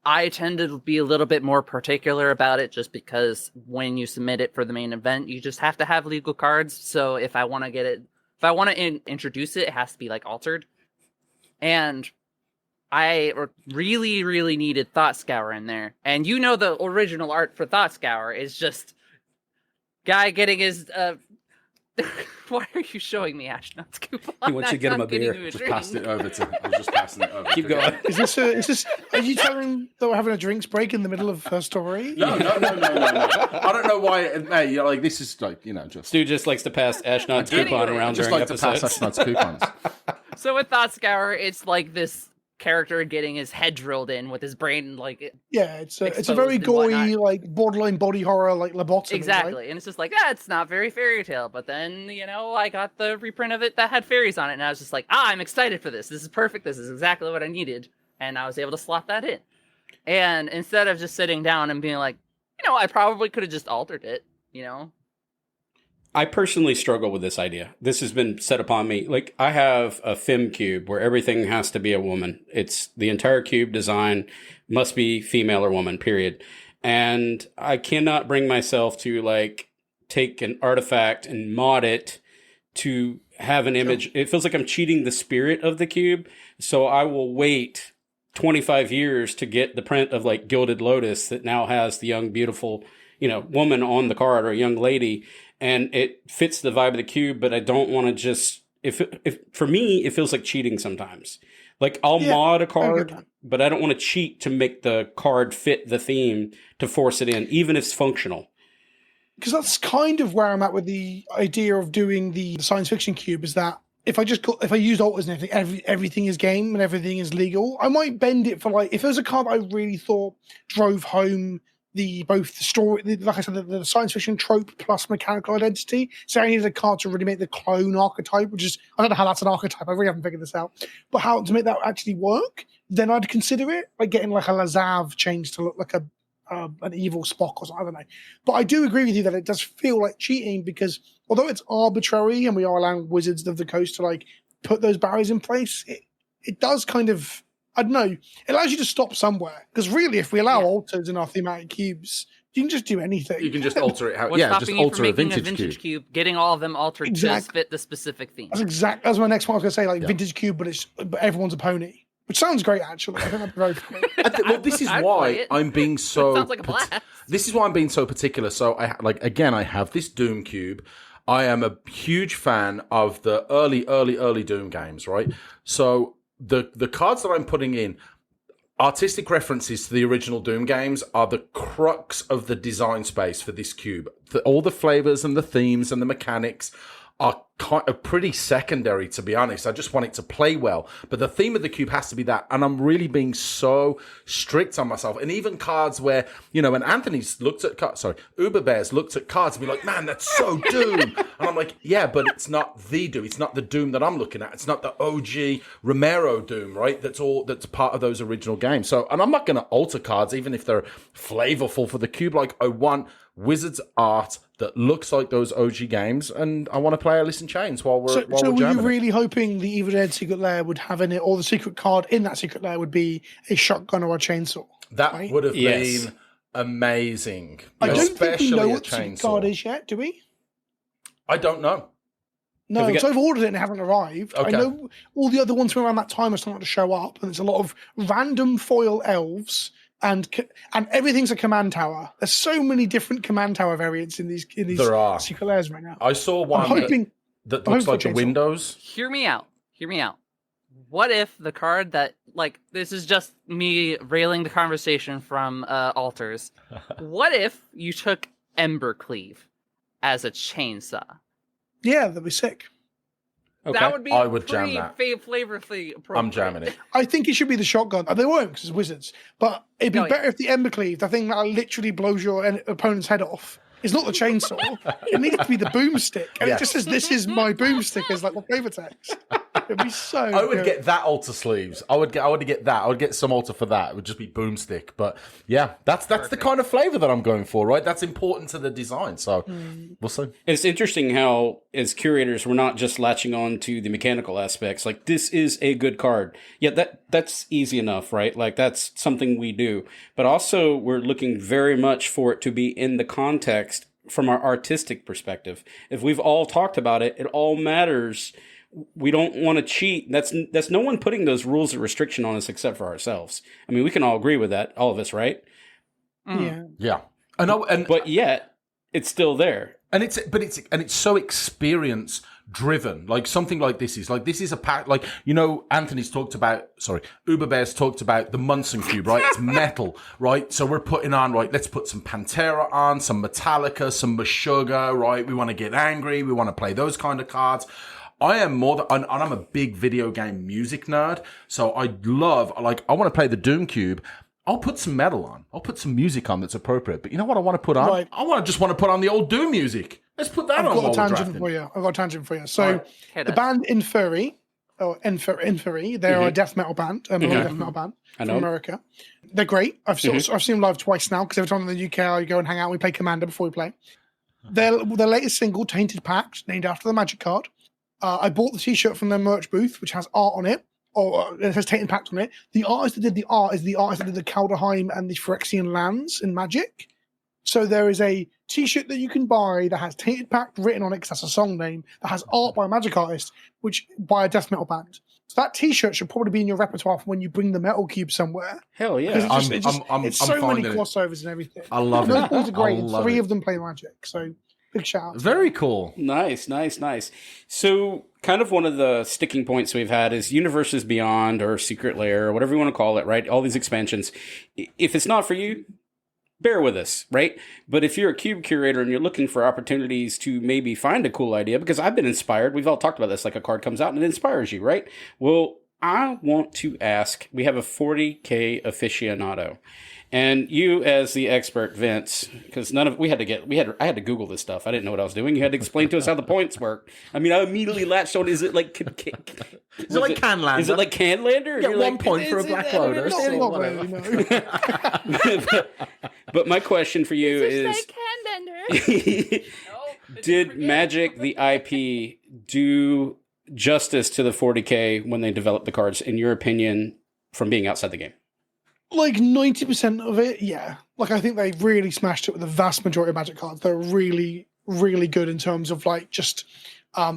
I tend to be a little bit more particular about it just because when you submit it for the main event, you just have to have legal cards. So if I want to introduce it, it has to be like altered. And I really, really needed Thought Scour in there. And the original art for Thought Scour is just guy getting his why are you showing me Ashnod's coupon? He wants you to get him a beer. Just passing it over to. I was just passing it over. Keep going. Is this? Are you telling that we're having a drinks break in the middle of her story? No. I don't know why. Hey, like this is like just. Stu just likes to pass Ashnod's Anyway, coupon around Just during like to pass episodes. Ashnod's coupons. So with Thought Scour, it's like this character getting his head drilled in with his brain Yeah, it's a exposed very and gory, whatnot. like borderline body horror, like lobotomy. exactly, Right? and it's just like it's not very fairy tale. But then I got the reprint of it that had fairies on it, and I was just like, I'm excited for this. This is perfect. This is exactly what I needed, and I was able to slot that in. And instead of just sitting down and being like, I probably could have just altered it. I personally struggle with this idea. This has been set upon me. Like, I have a fem cube where everything has to be a woman. It's the entire cube design must be female or woman, period. And I cannot bring myself to take an artifact and mod it to have an image. It feels like I'm cheating the spirit of the cube. So I will wait 25 years to get the print of Gilded Lotus that now has the young, beautiful, woman on the card, or a young lady. And it fits the vibe of the cube, but I don't want to just. If for me, it feels like cheating sometimes. I'll mod a card, but I don't want to cheat to make the card fit the theme to force it in, even if it's functional. Because that's kind of where I'm at with the idea of doing the science fiction cube. Is that if I used alters and everything is game and everything is legal, I might bend it for if there's a card that I really thought drove home both the story, like I said, the science fiction trope plus mechanical identity. So I needed a card to really make the clone archetype, which is, I don't know how that's an archetype. I really haven't figured this out. But how to make that actually work, then I'd consider it, getting a Lazav changed to look like an evil Spock or something. I don't know. But I do agree with you that it does feel like cheating because although it's arbitrary and we are allowing Wizards of the Coast to put those barriers in place, it does kind of I don't know. It allows you to stop somewhere. Because really, if we allow alters in our thematic cubes, you can just do anything. You can just alter it. What's just stopping you alter from a making vintage, cube, getting all of them altered to fit the specific theme? That's my next one. I was going to say, like vintage cube, but everyone's a pony, which sounds great actually. I think that'd be very funny. Well, this is why I'm being so. Sounds like a blast. This is why I'm being so particular. So I have this Doom cube. I am a huge fan of the early Doom games, right? So the cards that I'm putting in, artistic references to the original Doom games, are the crux of the design space for this cube. All the flavors and the themes and the mechanics are kind of pretty secondary, to be honest. I just want it to play well. But the theme of the cube has to be that. And I'm really being so strict on myself. And even cards where, when Anthony's looked at cards, UberBears looked at cards and be like, man, that's so Doom. And I'm like, yeah, but it's not the Doom. It's not the Doom that I'm looking at. It's not the OG Romero Doom, right? That's part of those original games. So, and I'm not going to alter cards, even if they're flavorful for the cube. Like, I want Wizards art that looks like those OG games, and I want to play Alice in Chains while we're So we're were jamming you it. really hoping the Evil Dead secret lair would have in it, or the secret card in that secret lair would be a shotgun or a chainsaw? That right? would have Yes. been amazing. I don't think we Especially know a what the secret chainsaw. card is yet, do we? I don't know. No, Have we because I've ordered it and it hasn't arrived. Okay. I know all the other ones from around that time are starting to show up, and there's a lot of random foil elves, and everything's a command tower. There's so many different command tower variants in these There are. secret lairs right now. I saw one I'm hoping. that I'm looks hoping like for the chainsaw. windows. Hear me out. What if the card that, like, this is just me railing the conversation from alters. What if you took Embercleave as a chainsaw? Yeah, that'd be sick. Okay. That would be I would jam pretty that. flavorfully appropriate. I'm jamming it. I think it should be the shotgun. They won't because it's wizards. But it'd be Oh, yeah. better if the Embercleave, the thing that literally blows your opponent's head off, is not the chainsaw. It needs to be the boomstick. And Yes. it just says, "This is my boomstick," as like the flavor text. It'd be so. I would good. get that altar sleeves. I would get that. I would get some altar for that. It would just be boomstick. But yeah, that's the kind of flavor that I'm going for, right? That's important to the design. So we'll see. It's interesting how, as curators, we're not just latching on to the mechanical aspects. Like, this is a good card. Yeah, that's easy enough, right? Like, that's something we do. But also, we're looking very much for it to be in the context from our artistic perspective. If we've all talked about it, it all matters. We don't want to cheat. That's no one putting those rules of restriction on us except for ourselves. I mean, we can all agree with that, all of us, right? Yeah. Yeah. And But yet, it's still there. it's so experience driven. Like, something like this is a pack. Like, Anthony's talked about. UberBears talked about the Munson cube, right? It's metal, right? So we're putting on, right? Let's put some Pantera on, some Metallica, some Meshuggah, right? We want to get angry. We want to play those kind of cards. I am and I'm a big video game music nerd. So I want to play the Doom cube. I'll put some metal on. I'll put some music on that's appropriate. But you know what I want to put on? Right. I want to put on the old Doom music. Let's put that I've on got while a we're tangent drafting. for you. I've got a tangent for you. So Hit the us. band Inferi, they're a death metal band, a death metal band from know. America. They're great. I've seen them live twice now because every time I'm in the UK, I go and hang out. We play Commander before we play. Their latest single, Tainted Pact, named after the Magic card. I bought the T-shirt from their merch booth, which has art on it, or it has Tainted Pact on it. The artist that did the art is the artist that did the Kaldheim and the Phyrexian lands in Magic. So there is a T-shirt that you can buy that has Tainted Pact written on it, because that's a song name, that has art by a Magic artist, which by a death metal band. So that T-shirt should probably be in your repertoire for when you bring the metal cube somewhere. Hell Because yeah. it's so many finding it. crossovers and everything. I love Those it. boys are great. I love Three it. of them play Magic. So big shout out. Very cool. Nice. So, kind of one of the sticking points we've had is Universes Beyond or Secret Lair or whatever you want to call it, right? All these expansions. If it's not for you, bear with us, right? But if you're a cube curator and you're looking for opportunities to maybe find a cool idea, because I've been inspired, we've all talked about this, like a card comes out and it inspires you, right? Well, I want to ask, we have a 40K aficionado. And you, as the expert, Vince, because I had to Google this stuff. I didn't know what I was doing. You had to explain to us how the points work. I mean, I immediately latched on. Is it like? Is it like Canlander? Is it like Canlander? Get 1 point for a Black Loader. Not really, no. But my question for you is: did Magic the IP do justice to the 40K when they developed the cards? In your opinion, from being outside the game. Like 90% of it, yeah. Like I think they really smashed it with the vast majority of Magic cards. They're really, really good in terms of like just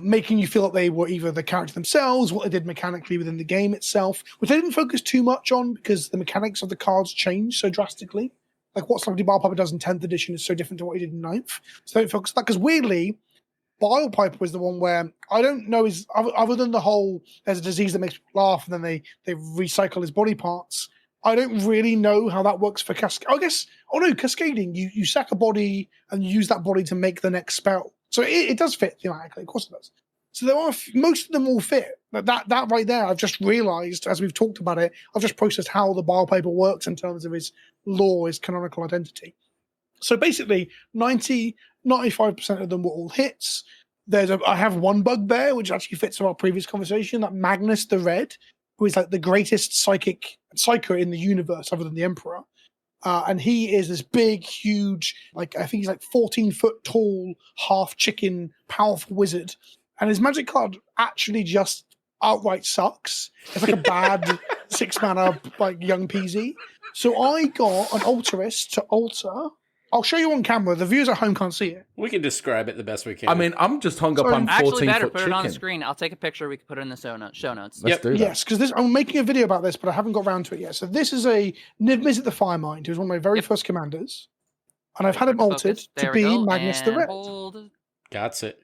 making you feel like they were either the character themselves, what they did mechanically within the game itself, which they didn't focus too much on because the mechanics of the cards changed so drastically. Like what Celebrity Bile Piper does in 10th edition is so different to what he did in 9th. So they don't focus on that because weirdly, Bile Piper was the one where I don't know is other than the whole there's a disease that makes people laugh and then they recycle his body parts. I don't really know how that works for cascading. You sack a body and you use that body to make the next spell. So it does fit thematically, of course it does. So there are most of them all fit. But that right there, I've just realized as we've talked about it, I've just processed how the Bile Piper works in terms of his lore, his canonical identity. So basically, 95% of them were all hits. I have one bugbear, which actually fits our previous conversation, that Magnus the Red, who is like the greatest psyker in the universe other than the Emperor. And he is this big, huge, like I think he's like 14-foot tall, half chicken, powerful wizard. And his magic card actually just outright sucks. It's like a bad 6-mana like young PZ. So I got an altarist to alter. I'll show you on camera. The viewers at home can't see it. We can describe it the best we can. I mean, I'm just hung up on 14-foot Actually, better chicken. put it on the screen. I'll take a picture. We can put it in the show notes. Let's do that. Yes, because I'm making a video about this, but I haven't got around to it yet. So this is a Niv-Mizzet the Firemind, who's one of my very first commanders. And I've had him altered to be Magnus the Red. Got it.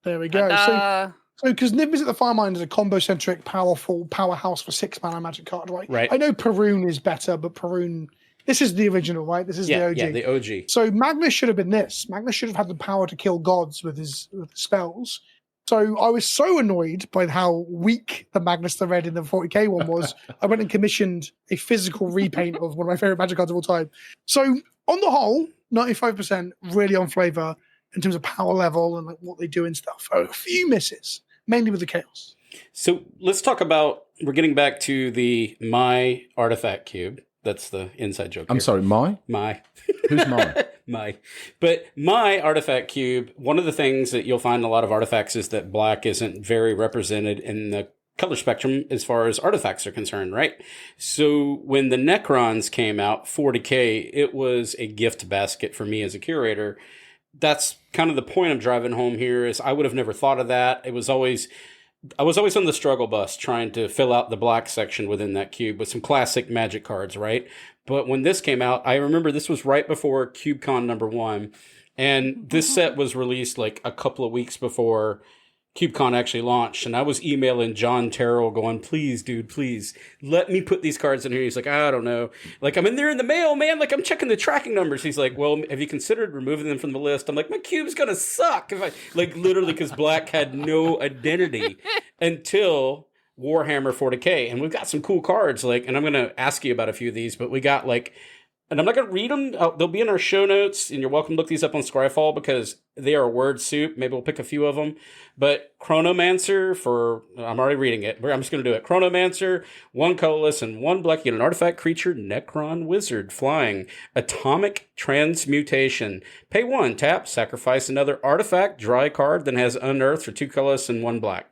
There we go. So because Niv-Mizzet the Firemind is a combo-centric, powerful powerhouse for 6-mana magic card, right? Right. I know Perun is better, but Perun... This is the original, right? This is the OG. Yeah, the OG. So Magnus should have been this. Magnus should have had the power to kill gods with his spells. So I was so annoyed by how weak the Magnus the Red in the 40k one was. I went and commissioned a physical repaint of one of my favorite magic cards of all time. So on the whole, 95% really on flavor in terms of power level and like what they do and stuff. A few misses, mainly with the chaos. So let's talk about, we're getting back to the My Artifact Cube. That's the inside joke. I'm sorry, My? Who's My? My. But My Artifact Cube, one of the things that you'll find in a lot of artifacts is that black isn't very represented in the color spectrum as far as artifacts are concerned, right? So when the Necrons came out, 40k, it was a gift basket for me as a curator. That's kind of the point I'm driving home here is I would have never thought of that. I was always on the struggle bus trying to fill out the black section within that cube with some classic Magic cards, right? But when this came out, I remember this was right before CubeCon #1, and this set was released like a couple of weeks before CubeCon actually launched, and I was emailing John Terrell going, please, dude, please, let me put these cards in here. He's like, I don't know. Like, I'm in there in the mail, man. Like, I'm checking the tracking numbers. He's like, well, have you considered removing them from the list? I'm like, my cube's going to suck. If I, like, literally, because black had no identity until Warhammer 40K. And we've got some cool cards, like, and I'm going to ask you about a few of these, but we got, like, and I'm not going to read them. They'll be in our show notes, and you're welcome to look these up on Scryfall because they are a word soup. Maybe we'll pick a few of them. But Chronomancer I'm already reading it. I'm just going to do it. Chronomancer, 1 colorless and 1 black. You get an artifact creature, Necron Wizard, flying. Atomic Transmutation. Pay 1, tap, sacrifice another artifact, draw a card, then has Unearth for 2 colorless and 1 black.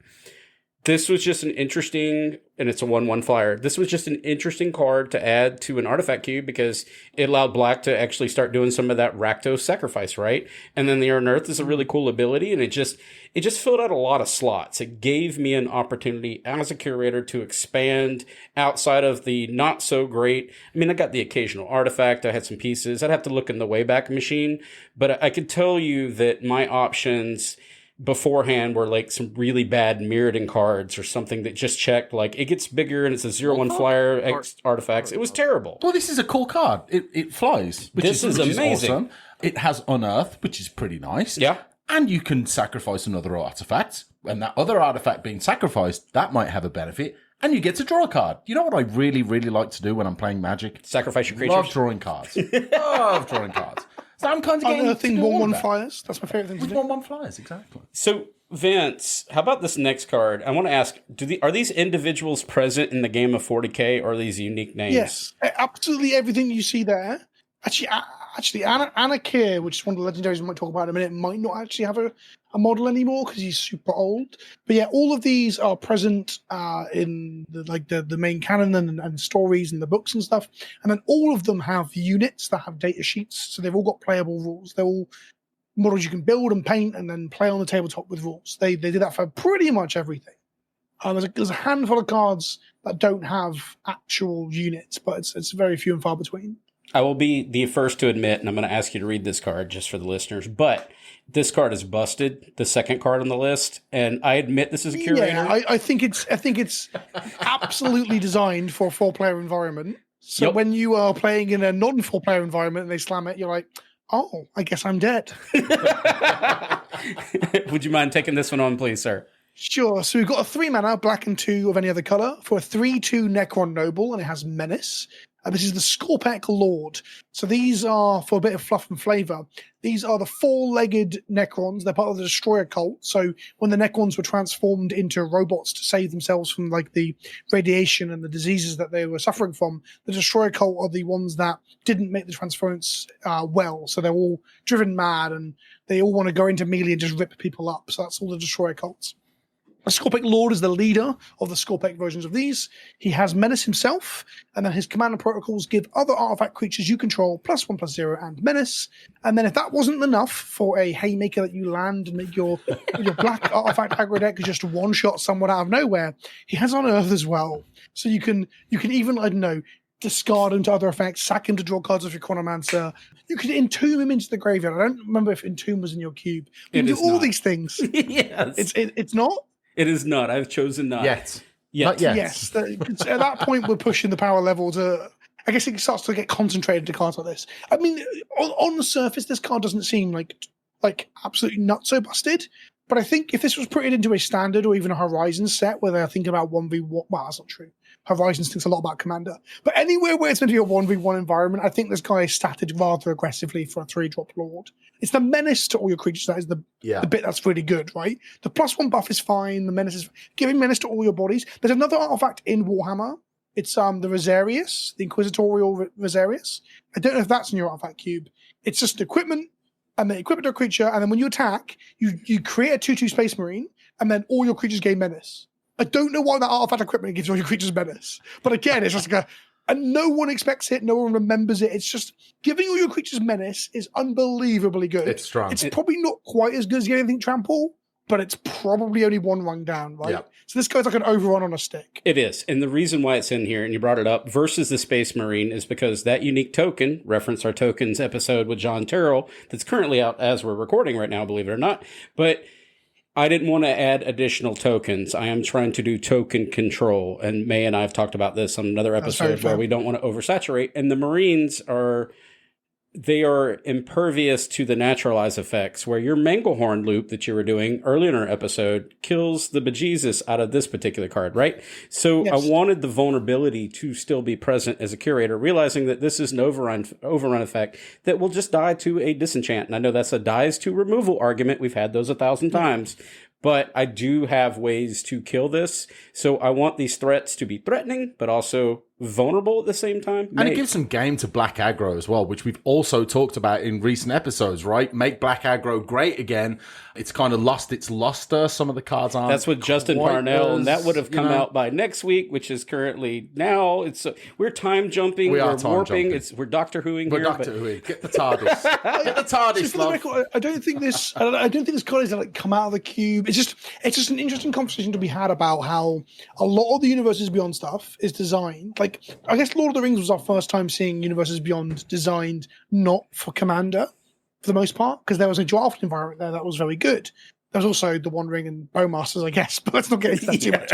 This was just an interesting, and it's a 1/1 flyer. This was just an interesting card to add to an artifact cube because it allowed black to actually start doing some of that Rakdos sacrifice, right? And then the Unearth is a really cool ability, and it just filled out a lot of slots. It gave me an opportunity as a curator to expand outside of the not so great. I mean, I got the occasional artifact. I had some pieces. I'd have to look in the Wayback Machine, but I could tell you that my options beforehand were like some really bad Mirrodin cards or something that just checked like it gets bigger and it's a 0/1 flyer X artifacts. It was terrible. Well, this is a cool card. It flies, which is amazing. Awesome. It has Unearth, which is pretty nice. Yeah. And you can sacrifice another artifact. And that other artifact being sacrificed, that might have a benefit. And you get to draw a card. You know what I really, really like to do when I'm playing Magic? Sacrifice your creatures. Love drawing cards. Love drawing cards. So I'm kind of getting Unearthing 1/1 flyers. That's my favorite thing to with do. 1/1 flyers, exactly. So, Vince, how about this next card? I want to ask, are these individuals present in the game of 40K or are these unique names? Yes, absolutely everything you see there. Actually, Actually, Anakir, which is one of the legendaries we might talk about in a minute, might not actually have a model anymore because he's super old. But yeah, all of these are present in the main canon and stories and the books and stuff. And then all of them have units that have data sheets, so they've all got playable rules. They're all models you can build and paint and then play on the tabletop with rules. They do that for pretty much everything. There's a handful of cards that don't have actual units, but it's very few and far between. I will be the first to admit, and I'm going to ask you to read this card just for the listeners, but this card is busted, the second card on the list, and I admit this is a curator. Yeah, I think it's absolutely designed for a 4-player environment. So when you are playing in a non-4-player environment and they slam it, you're like, oh, I guess I'm dead. Would you mind taking this one on, please, sir? Sure. So we've got a 3-mana, black and 2 of any other color for a 3/2 Necron Noble, and it has Menace. This is the Scorpek Lord. So these are, for a bit of fluff and flavor, these are the 4-legged Necrons. They're part of the Destroyer cult. So when the Necrons were transformed into robots to save themselves from like the radiation and the diseases that they were suffering from, the Destroyer cult are the ones that didn't make the transference well. So they're all driven mad and they all want to go into melee and just rip people up. So that's all the Destroyer cults. The Scorpek Lord is the leader of the Scorpek versions of these. He has Menace himself, and then his command and protocols give other artifact creatures you control +1/+0 and Menace. And then if that wasn't enough for a haymaker that you land and make your black artifact aggro deck just one-shot someone out of nowhere, he has Unearth as well. So you can even, I don't know, discard him to other effects, sack him to draw cards off your Chronomancer. You could entomb him into the graveyard. I don't remember if entomb was in your cube. You can do all these things. Yes. It's not? It is not. I've chosen not. Yet. Yet. Yes. At that point, we're pushing the power level to... I guess it starts to get concentrated to cards like this. I mean, on the surface, this card doesn't seem like absolutely not so busted. But I think if this was put into a standard or even a Horizons set where they're thinking about 1v1... Well, that's not true. Horizons thinks a lot about Commander. But anywhere where it's meant to be a 1v1 environment, I think this guy is statted rather aggressively for a 3-drop Lord. It's the Menace to all your creatures that is the bit that's really good, right? The +1 buff is fine. The Menace is... Giving Menace to all your bodies. There's another artifact in Warhammer. It's the Rosarius, the Inquisitorial Rosarius. I don't know if that's in your artifact cube. It's just equipment, and then equipment to a creature, and then when you attack, you create a 2/2 Space Marine, and then all your creatures gain Menace. I don't know why that artifact equipment gives all your creatures Menace. But again, it's just like and no one expects it, no one remembers it. It's just giving all your creatures Menace is unbelievably good. It's strong. It's probably not quite as good as getting anything Trample, but it's probably only one rung down, right? Yeah. So this goes like an overrun on a stick. It is. And the reason why it's in here, and you brought it up, versus the Space Marine, is because that unique token, reference our tokens episode with John Terrell, that's currently out as we're recording right now, believe it or not. But I didn't want to add additional tokens. I am trying to do token control. And May and I have talked about this on another episode where we don't want to oversaturate. And the Marines are impervious to the naturalize effects, where your Manglehorn loop that you were doing earlier in our episode kills the bejesus out of this particular card, right? So yes. I wanted the vulnerability to still be present as a curator, realizing that this is an overrun effect that will just die to a disenchant. And I know that's a dies to removal argument. We've had those 1,000 times. But I do have ways to kill this. So I want these threats to be threatening, but also vulnerable at the same time. And it gives some game to black aggro as well, which we've also talked about in recent episodes, right? Make black aggro great again. It's kind of lost its luster. Some of the cards aren't. That's with Justin Parnell, and that would have come out by next week, which is currently now. We're time jumping. We're warping. Jumping. We're Doctor Whoing. We're Doctor Whoing. Get the TARDIS. Get the TARDIS. So record, I don't think this card is like come out of the cube. It's just an interesting conversation to be had about how a lot of the Universes Beyond stuff is designed. Like, I guess Lord of the Rings was our first time seeing Universes Beyond designed not for Commander, for the most part, because there was a draft environment there that was very good. There was also the One Ring and Bowmasters, I guess, but let's not get into that too much.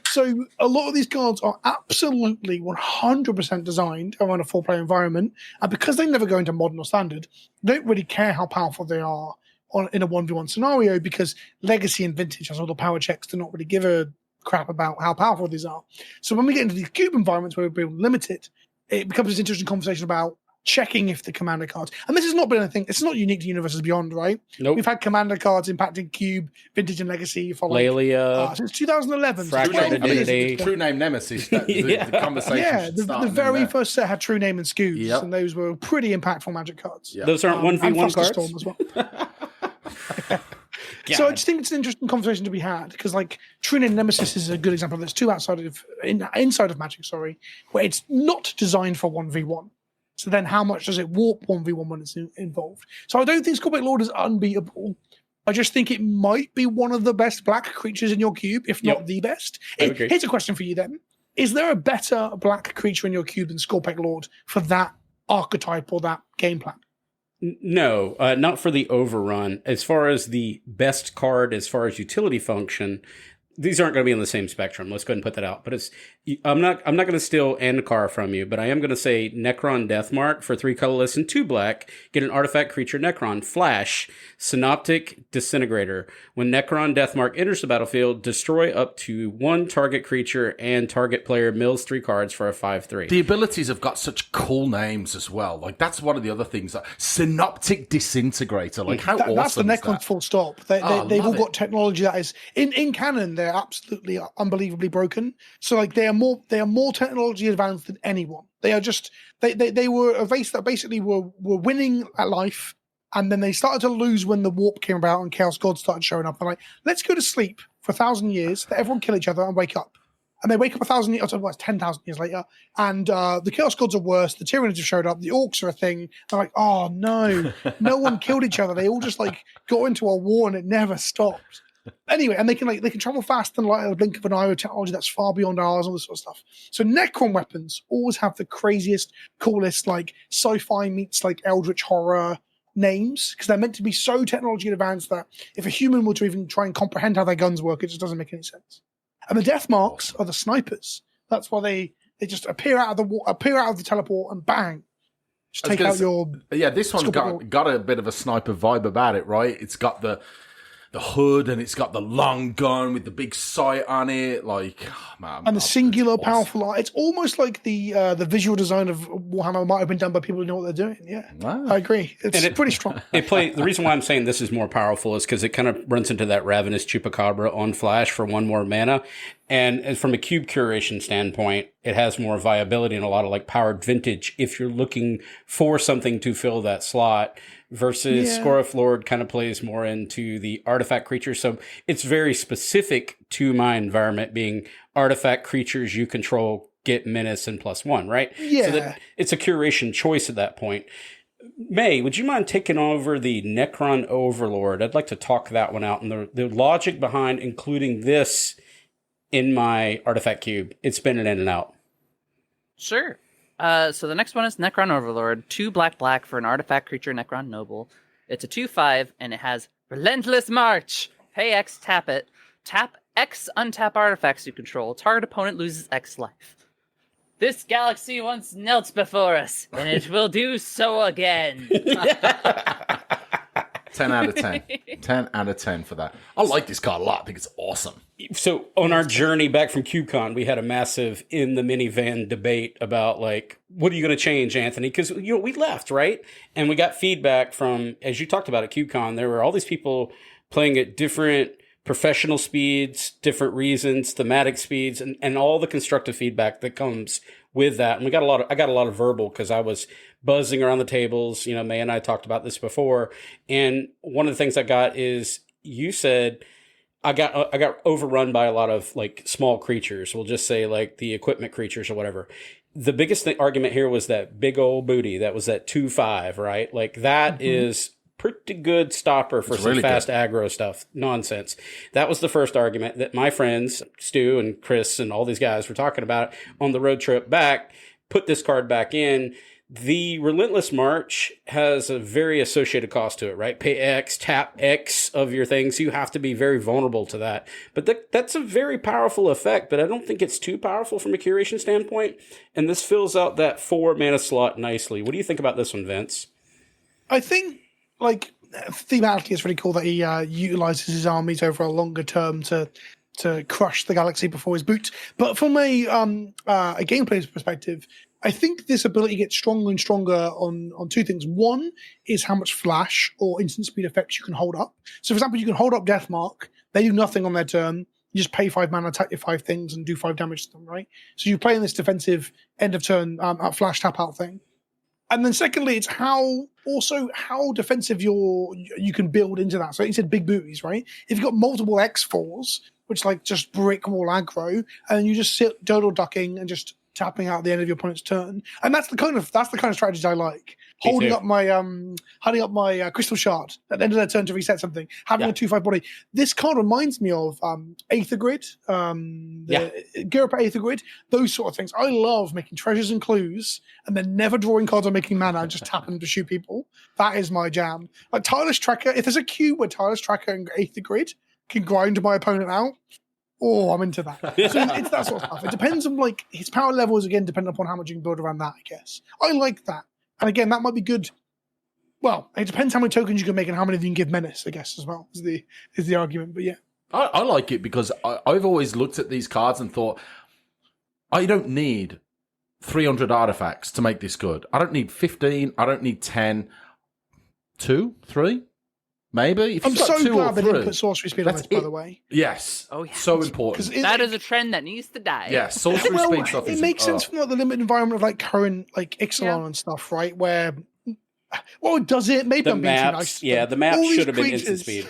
So a lot of these cards are absolutely 100% designed around a 4-player environment, and because they never go into Modern or Standard, they don't really care how powerful they are in a 1v1 scenario, because Legacy and Vintage has all the power checks to not really give a crap about how powerful these are. So when we get into these cube environments where we're limited, it becomes this interesting conversation about checking if the commander cards, and this has not been anything, it's not unique to Universes Beyond, right? Nope. We've had commander cards impacting Cube, Vintage, and Legacy for like Lelia, since 2011. Fractured So 12 years Identity. at this True point. Name Nemesis. The conversation. Yeah, should the start very there. first set had True Name and Scoobs, Yep. and those were pretty impactful Magic cards. Yep. Those aren't 1v1 and cards. Flusterstorm as well. So I just think it's an interesting conversation to be had because, like, True Name Nemesis is a good example of this too. Inside of Magic, where it's not designed for 1v1. So then, how much does it warp 1v1 when it's involved? So I don't think Scorpic Lord is unbeatable. I just think it might be one of the best black creatures in your cube, if not the best. I agree. Here's a question for you then: is there a better black creature in your cube than Scorpic Lord for that archetype or that game plan? No, not for the overrun. As far as the best card, as far as utility function, these aren't going to be on the same spectrum. Let's go ahead and put that out. But I'm not going to steal Endcar from you, but I am going to say Necron Deathmark for 3 colorless and 2 black. Get an artifact creature Necron Flash Synoptic Disintegrator. When Necron Deathmark enters the battlefield, destroy up to 1 target creature and target player mills 3 cards for a 5/3. The abilities have got such cool names as well. Like, that's one of the other things. Like, Synoptic Disintegrator. Like, how awesome That's the is Necron that? full stop. They've love all it. got technology that is in canon. They're absolutely unbelievably broken. So like they are more technology advanced than anyone. They are just they were a race that basically were winning at life, and then they started to lose when the warp came about and Chaos Gods started showing up. They're like, let's go to sleep for 1,000 years, let everyone kill each other and wake up. And they wake up 1,000 years, or 10,000 years later, and the Chaos Gods are worse. The Tyranids have showed up. The Orcs are a thing. They're like, oh no, no one killed each other. They all just like got into a war and it never stopped. Anyway, and they can travel fast and like a blink of an eye with technology that's far beyond ours, all this sort of stuff. So Necron weapons always have the craziest, coolest, like sci-fi meets like eldritch horror names because they're meant to be so technology advanced that if a human were to even try and comprehend how their guns work, it just doesn't make any sense. And the death marks are the snipers. That's why they just appear out of the teleport and bang, just take out your. Yeah, this one's got a bit of a sniper vibe about it, right? It's got the hood and it's got the long gun with the big sight on it, like, oh, man. And the singular, awesome. powerful art. It's almost like the visual design of Warhammer might have been done by people who know what they're doing. Yeah, Wow. I agree. It's pretty strong. The reason why I'm saying this is more powerful is because it kind of runs into that Ravenous Chupacabra on Flash for 1 more mana. And from a cube curation standpoint, it has more viability and a lot of like powered vintage if you're looking for something to fill that slot. Versus Scorpic Lord kind of plays more into the artifact creature. So it's very specific to my environment being artifact creatures you control, get menace and +1, right? Yeah. So that it's a curation choice at that point. May, would you mind taking over the Necron Overlord? I'd like to talk that one out and the logic behind including this in my artifact cube. It's been in and out. Sure. So the next one is Necron Overlord. 2 black for an artifact creature Necron Noble. It's a 2/5 and it has Relentless March. Pay X, tap it. Tap X, untap artifacts you control. Target opponent loses X life. This galaxy once knelt before us, and it will do so again. 10 out of 10. 10 out of 10 for that. I like this card a lot. I think it's awesome. So on our journey back from CubeCon, we had a massive in the minivan debate about like, what are you going to change, Anthony? Because we left, right? And we got feedback from, as you talked about at CubeCon, there were all these people playing at different professional speeds, different reasons, thematic speeds, and all the constructive feedback that comes with that. And I got a lot of verbal because I was buzzing around the tables. May and I talked about this before. And one of the things I got is you said, I got overrun by a lot of like small creatures. We'll just say like the equipment creatures or whatever. The biggest argument here was that big old booty. That was that 2/5, right? Like that is pretty good stopper for some really fast aggro stuff. Nonsense. That was the first argument that my friends, Stu and Chris and all these guys were talking about on the road trip back. Put this card back in. The Relentless March has a very associated cost to it, right? Pay X, tap X of your things. You have to be very vulnerable to that. But that's a very powerful effect, but I don't think it's too powerful from a curation standpoint. And this fills out that 4 mana slot nicely. What do you think about this one, Vince? I think, like, thematically, it's really cool that he utilizes his armies over a longer term to crush the galaxy before his boots. But from a gameplay perspective, I think this ability gets stronger and stronger on two things. One is how much flash or instant speed effects you can hold up. So, for example, you can hold up Deathmark. They do nothing on their turn. You just pay 5 mana, attack your 5 things, and do 5 damage to them, right? So you're playing this defensive end of turn flash tap out thing. And then secondly, it's how defensive you can build into that. So you said big booties, right? If you've got multiple X4s, which like just brick wall aggro, and you just sit dodo ducking and just tapping out at the end of your opponent's turn, and that's the kind of strategy I like. Holding up my crystal shard at the end of their turn to reset something, having a 2/5 body. This card reminds me of Aether Grid, Gear Up Aether Grid, those sort of things. I love making treasures and clues and then never drawing cards or making mana and just tapping them to shoot people. That is my jam. Like Tireless Tracker, if there's a cube where Tireless Tracker and Aether Grid can grind my opponent out, oh, I'm into that. So it's that sort of stuff. It depends on like his power levels again, depending upon how much you can build around that, I guess. I like that. And again, that might be good. Well, it depends how many tokens you can make and how many of you can give Menace, I guess, as well, is the argument. But yeah. I like it because I've always looked at these cards and thought, I don't need 300 artifacts to make this good. I don't need 15. I don't need 10. 2, 3, maybe. If I'm so two glad or they three, didn't put sorcery speed on this, by the way. Yes. Oh, yeah. So important. That is a trend that needs to die. Yes, sorcery speed stuff is... It makes sense from like, the limited environment of like current like Ixalan and stuff, right? Where, well, does it? Maybe I'm being too nice. The maps should have been instant speed.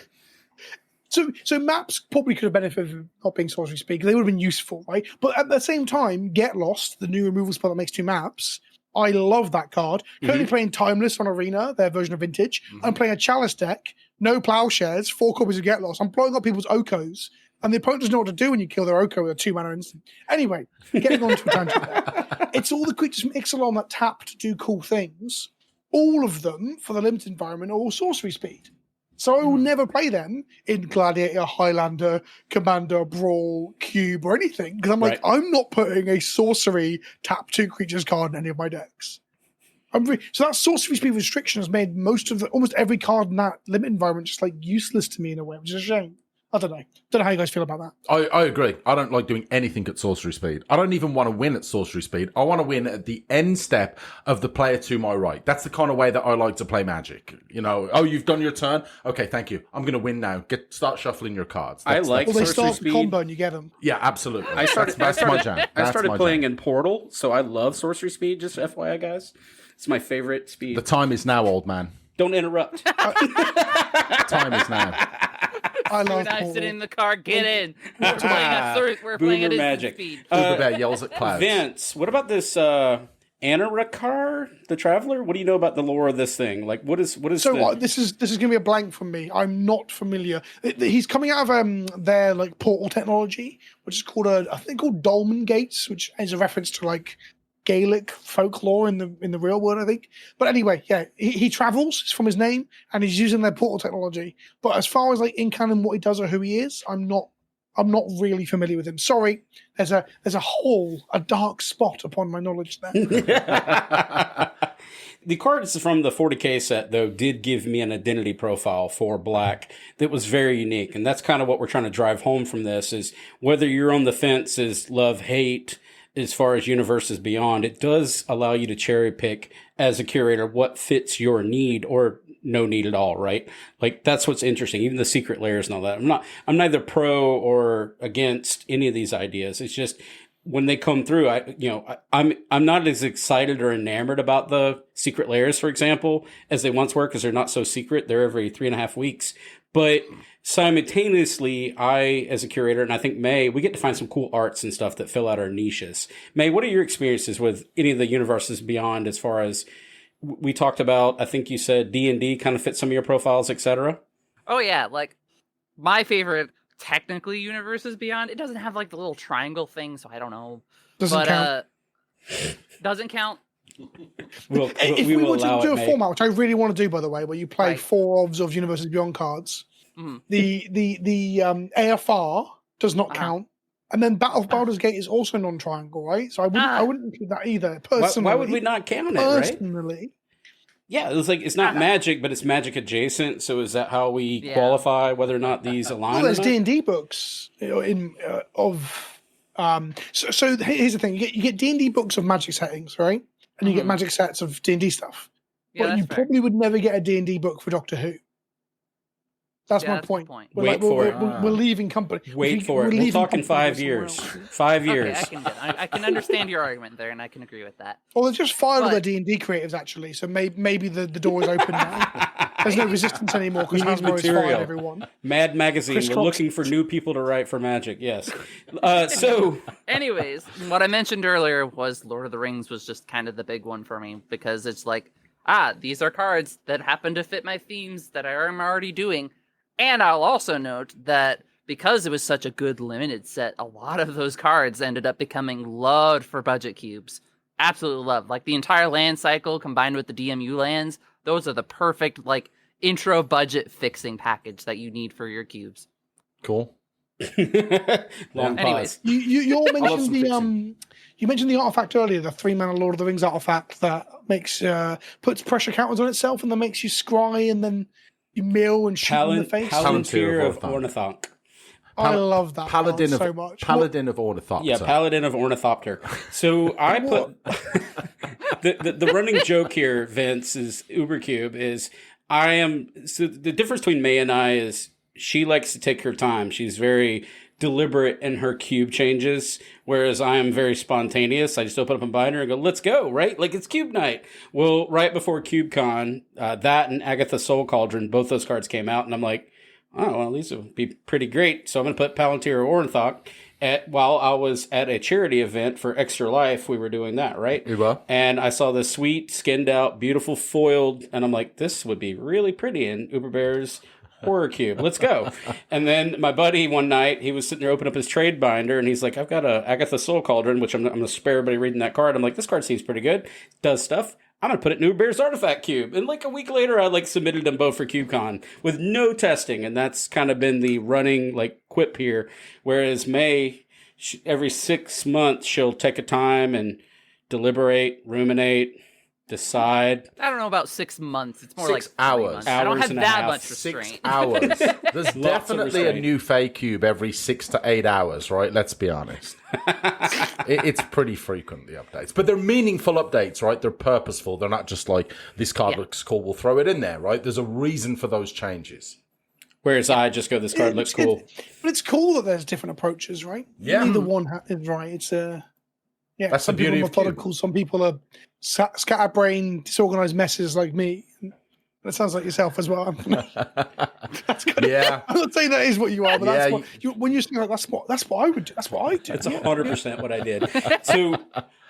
So maps probably could have benefited from not being sorcery speed because they would have been useful, right? But at the same time, Get Lost, the new removal spell that makes 2 maps, I love that card. Currently playing Timeless on Arena, their version of Vintage. I'm playing a Chalice deck, no Plowshares, 4 copies of Get Lost. I'm blowing up people's Okos, and the opponent doesn't know what to do when you kill their Oko with a 2 mana instant. Anyway, getting on to a tangent there. It's all the creatures from Ixalan that tap to do cool things. All of them, for the limited environment, are all sorcery speed. So I will never play them in Gladiator, Highlander, Commander, Brawl, Cube, or anything. Because I'm like, I'm not putting a sorcery tap 2 creatures card in any of my decks. So that sorcery speed restriction has made almost every card in that limit environment just like useless to me in a way, which is a shame. I don't know. Don't know how you guys feel about that. I agree. I don't like doing anything at sorcery speed. I don't even want to win at sorcery speed. I want to win at the end step of the player to my right. That's the kind of way that I like to play Magic. You know, you've done your turn. Okay, thank you. I'm going to win now. Start shuffling your cards. They start speed. the combo and you get them. Yeah, absolutely. That's my jam. I started playing in Portal, so I love sorcery speed. Just FYI, guys, it's my favorite speed. The time is now, old man. Don't interrupt. Time is now. I love sit in the car. Get in. We're playing at Magic. Speed. Bear yells at clouds. Vince, what about this Anarakar, the Traveler? What do you know about the lore of this thing? Like, what is? This is going to be a blank from me. I'm not familiar. He's coming out of their like portal technology, which is called I think called Dolmen Gates, which is a reference to like Gaelic folklore in the real world, I think. But anyway, yeah, he travels. It's from his name, and he's using their portal technology. But as far as like in canon, what he does or who he is, I'm not really familiar with him. Sorry, there's a dark spot upon my knowledge there. The cards from the 40K set, though, did give me an identity profile for Black that was very unique, and that's kind of what we're trying to drive home from this: is whether you're on the fence is love, hate. As far as Universes Beyond, it does allow you to cherry pick as a curator what fits your need or no need at all, right? Like that's what's interesting. Even the secret layers and all that. I'm neither pro or against any of these ideas. It's just when they come through, I'm not as excited or enamored about the secret layers, for example, as they once were because they're not so secret. They're every 3.5 weeks, but simultaneously, I, as a curator, and I think May, we get to find some cool arts and stuff that fill out our niches. May, what are your experiences with any of the Universes Beyond as far as we talked about? I think you said D&D kind of fits some of your profiles, etc. Oh, yeah. Like, my favorite, technically, Universes Beyond, it doesn't have, like, the little triangle thing, so I don't know. Doesn't count. Doesn't count. If we were to do a format, which I really want to do, by the way, where you play 4 of Universes Beyond cards, the AFR does not count, and then Battle of Baldur's Gate is also non-triangle, right? So I wouldn't include that either. Personally, why would we not count it? Right? Personally, yeah, it's like it's not magic, but it's magic adjacent. So is that how we qualify whether or not these align? Well, there's D&D books of So here's the thing: you get D&D books of Magic settings, right? And you get Magic sets of D&D stuff. Yeah, But that's you fair. probably would never get a D&D book for Doctor Who. That's my That's a good point. point. Wait for it. We're leaving company. Wait for it. We'll talk in 5 years. 5 years. Okay, I can understand your argument there, and I can agree with that. Well, they've just fired all their But- D&D creatives, actually, so maybe the door is open now. There's no resistance anymore because We need Hasbro has material. fired everyone. Mad Magazine. Chris We're Cox. looking for new people to write for Magic. Yes. So Anyways, what I mentioned earlier was Lord of the Rings was just kind of the big one for me because it's like, these are cards that happen to fit my themes that I am already doing. And I'll also note that because it was such a good limited set, a lot of those cards ended up becoming loved for budget cubes. Absolutely loved. Like the entire land cycle combined with the DMU lands, those are the perfect like intro budget fixing package that you need for your cubes. Cool. long Anyways. pause. You all love mentioned some the fixing. you mentioned the artifact earlier, the 3-mana Lord of the Rings artifact that makes puts pressure counters on itself and then makes you scry and then you mill and shoot in the face. Palantir of Palantir. Ornithonk. I love that Paladin card of so much. Paladin of Ornithopter. Yeah, Paladin of Ornithopter. So I put the running joke here, Vince, is UberCube is so the difference between May and I is she likes to take her time. She's very deliberate in her cube changes, whereas I am very spontaneous. I just open up a binder and go, let's go, right? Like it's cube night. Well, right before CubeCon, that and Agatha Soul Cauldron, both those cards came out, and I'm like, oh, well, these would be pretty great. So I'm going to put Palantir or Ornithonk while I was at a charity event for Extra Life. We were doing that, right? You were? And I saw this sweet, skinned out, beautiful foiled, and I'm like, this would be really pretty in Uber Bear's Horror Cube. Let's go. And then my buddy one night, he was sitting there opening up his trade binder, and he's like, I've got a Agatha Soul Cauldron, which I'm going to spare everybody reading that card. I'm like, this card seems pretty good. Does stuff. I'm going to put it in Uber Bear's Artifact Cube. And like a week later, I like submitted them both for CubeCon with no testing. And that's kind of been the running like quip here. Whereas May, every 6 months, she'll take a time and deliberate, ruminate, decide. I don't know about 6 months. It's more 6 like 3 hours. months. I don't Hours have and a that half. much 6 restraint. hours. There's definitely a restraint. new Fey cube every 6 to 8 hours, right? Let's be honest. It's pretty frequent, the updates. But they're meaningful updates, right? They're purposeful. They're not just like, this card looks cool, we'll throw it in there, right? There's a reason for those changes. Whereas I just go, this card looks cool. But it's cool that there's different approaches, right? Yeah. Neither one is right. It's yeah. That's some the beauty people are of Cube. methodical. Some people are scatterbrained, disorganized messes like me. That sounds like yourself as well. That's good. Yeah. I'm not saying that is what you are, but Yeah, that's what when you're saying like, that's what I would do. That's what I do. That's 100% what I did. So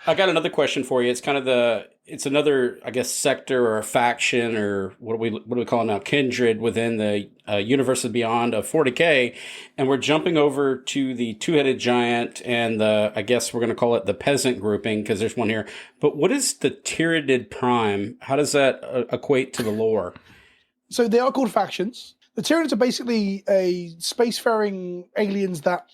I got another question for you. It's kind of it's another, I guess, sector or a faction or what do we call it now? Kindred within the universe of beyond of 40K. And we're jumping over to the two-headed giant and I guess we're going to call it the peasant grouping because there's one here. But what is the Tyranid Prime? How does that equate to the lore? So they are called factions. The Tyranids are basically spacefaring aliens that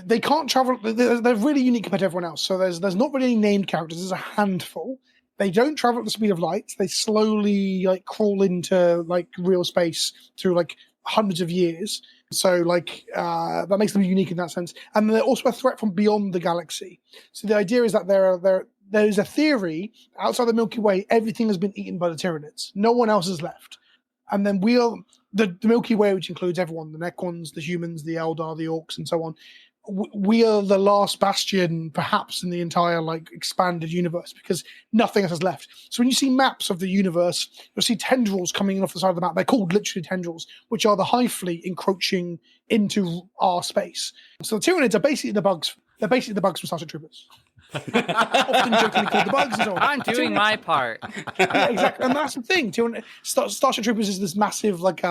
they can't travel. They're really unique compared to everyone else. So there's not really any named characters. There's a handful. They don't travel at the speed of light. They slowly like crawl into like real space through like hundreds of years. So like that makes them unique in that sense. And they're also a threat from beyond the galaxy. So the idea is that there's a theory outside the Milky Way, everything has been eaten by the Tyranids. No one else is left. And then the Milky Way, which includes everyone, the Necrons, the humans, the Eldar, the Orcs, and so on, we are the last bastion, perhaps, in the entire like expanded universe because nothing else is left. So when you see maps of the universe, you'll see tendrils coming in off the side of the map. They're called literally tendrils, which are the Hive Fleet encroaching into our space. So the Tyranids are basically the bugs. They're basically the bugs from Starship Troopers. Often jokingly called the bugs and so on. I'm doing my part. Yeah, exactly, and that's the thing. Starship Troopers is this massive, like,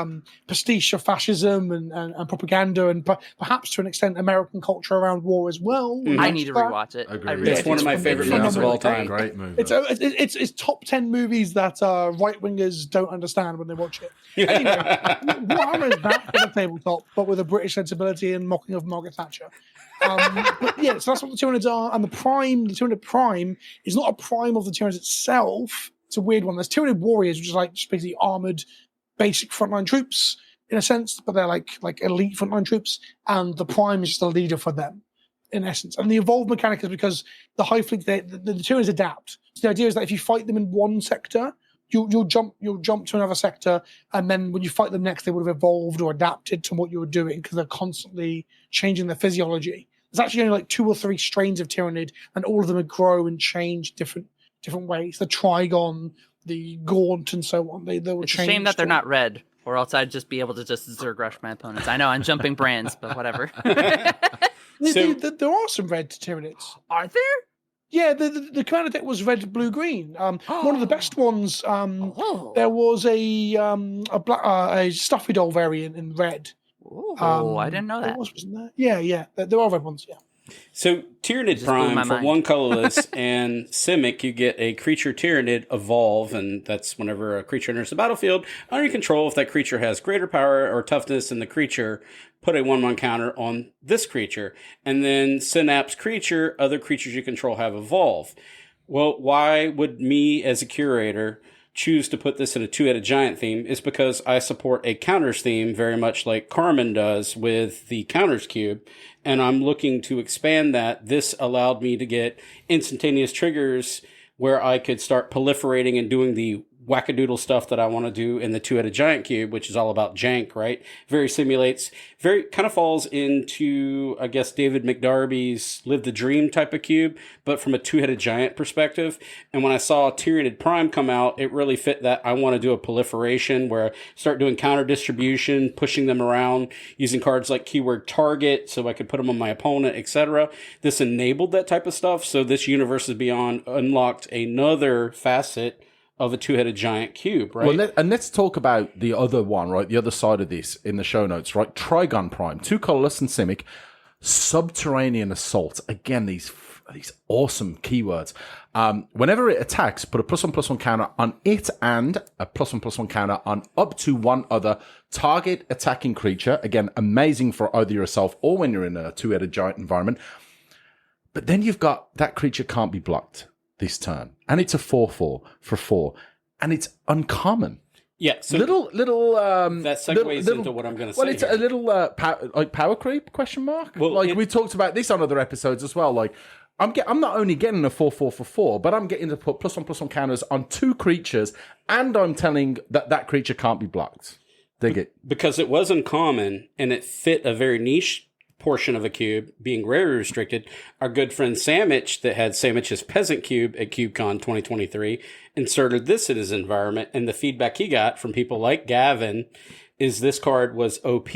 pastiche of fascism and propaganda, and perhaps to an extent American culture around war as well. I need to rewatch it. Agreed. I really It's do. one of my favorite Yeah. movies of all It's time. Great movie. It's top 10 movies that right wingers don't understand when they watch it. Anyway, Warhammer is back on the tabletop, but with a British sensibility and mocking of Margaret Thatcher. But yeah, so that's what the Tyranids are. And the Tyranid Prime is not a prime of the Tyranids itself. It's a weird one. There's Tyranid warriors, which is like just basically armored, basic frontline troops in a sense, but they're like elite frontline troops. And the Prime is just a leader for them. in essence. And the evolve mechanic is because the high fleet, the Tyranids adapt. So the idea is that if you fight them in one sector, you'll jump to another sector, and then when you fight them next, they would have evolved or adapted to what you were doing because they're constantly changing their physiology. There's actually only like 2 or 3 strains of Tyranid, and all of them grow and change different ways. The Trigon, the Gaunt, and so on. They will It's change. a shame that they're not red, or else I'd just be able to just Zerg rush my opponents. I know I'm jumping brands, but whatever. There are some red Tyranids. Are there? Yeah, the commander deck was red, blue, green. One of the best ones. There was a Stuffy Doll variant in red. Oh, I didn't know that. Wasn't there? Yeah. There are red ones. Yeah. So Tyranid Prime for 1 colorless and Simic, you get a creature Tyranid evolve, and that's whenever a creature enters the battlefield under your control. If that creature has greater power or toughness than the creature, put a 1/1 counter on this creature. And then Synapse creature, other creatures you control have evolve. Well, why would me as a curator choose to put this in a 2-headed giant theme? Is because I support a counters theme very much like Carmen does with the counters cube, and I'm looking to expand that. This allowed me to get instantaneous triggers where I could start proliferating and doing the wackadoodle stuff that I want to do in the 2-headed giant cube, which is all about jank, right? Very kind of falls into, I guess, David McDarby's Live the Dream type of cube, but from a 2-headed giant perspective. And when I saw Tyranid Prime come out, it really fit that. I want to do a proliferation where I start doing counter distribution, pushing them around, using cards like keyword target so I could put them on my opponent, etc. This enabled that type of stuff. So this Universes Beyond unlocked another facet of a 2-headed giant cube, right? Well, let's talk about the other one, right? The other side of this in the show notes, right? Trigon Prime, 2 colorless and Simic, Subterranean Assault. Again, these awesome keywords. Whenever it attacks, put a +1/+1 counter on it and a +1/+1 counter on up to 1 other target attacking creature. Again, amazing for either yourself or when you're in a 2-headed giant environment. But then you've got that creature can't be blocked this turn, and it's a 4/4 for 4, and it's uncommon. Yeah, so little that segues into what I'm going to say. Well, it's a little power creep question mark. Well, we talked about this on other episodes as well. Like I'm not only getting a 4/4 for 4, but I'm getting to put +1/+1 counters on 2 creatures, and I'm telling that creature can't be blocked. Dig it, because it was uncommon and it fit a very niche portion of a cube, being rarely restricted. Our good friend Samich, that had Samich's Peasant Cube at CubeCon 2023, inserted this in his environment, and the feedback he got from people like Gavin is this card was OP.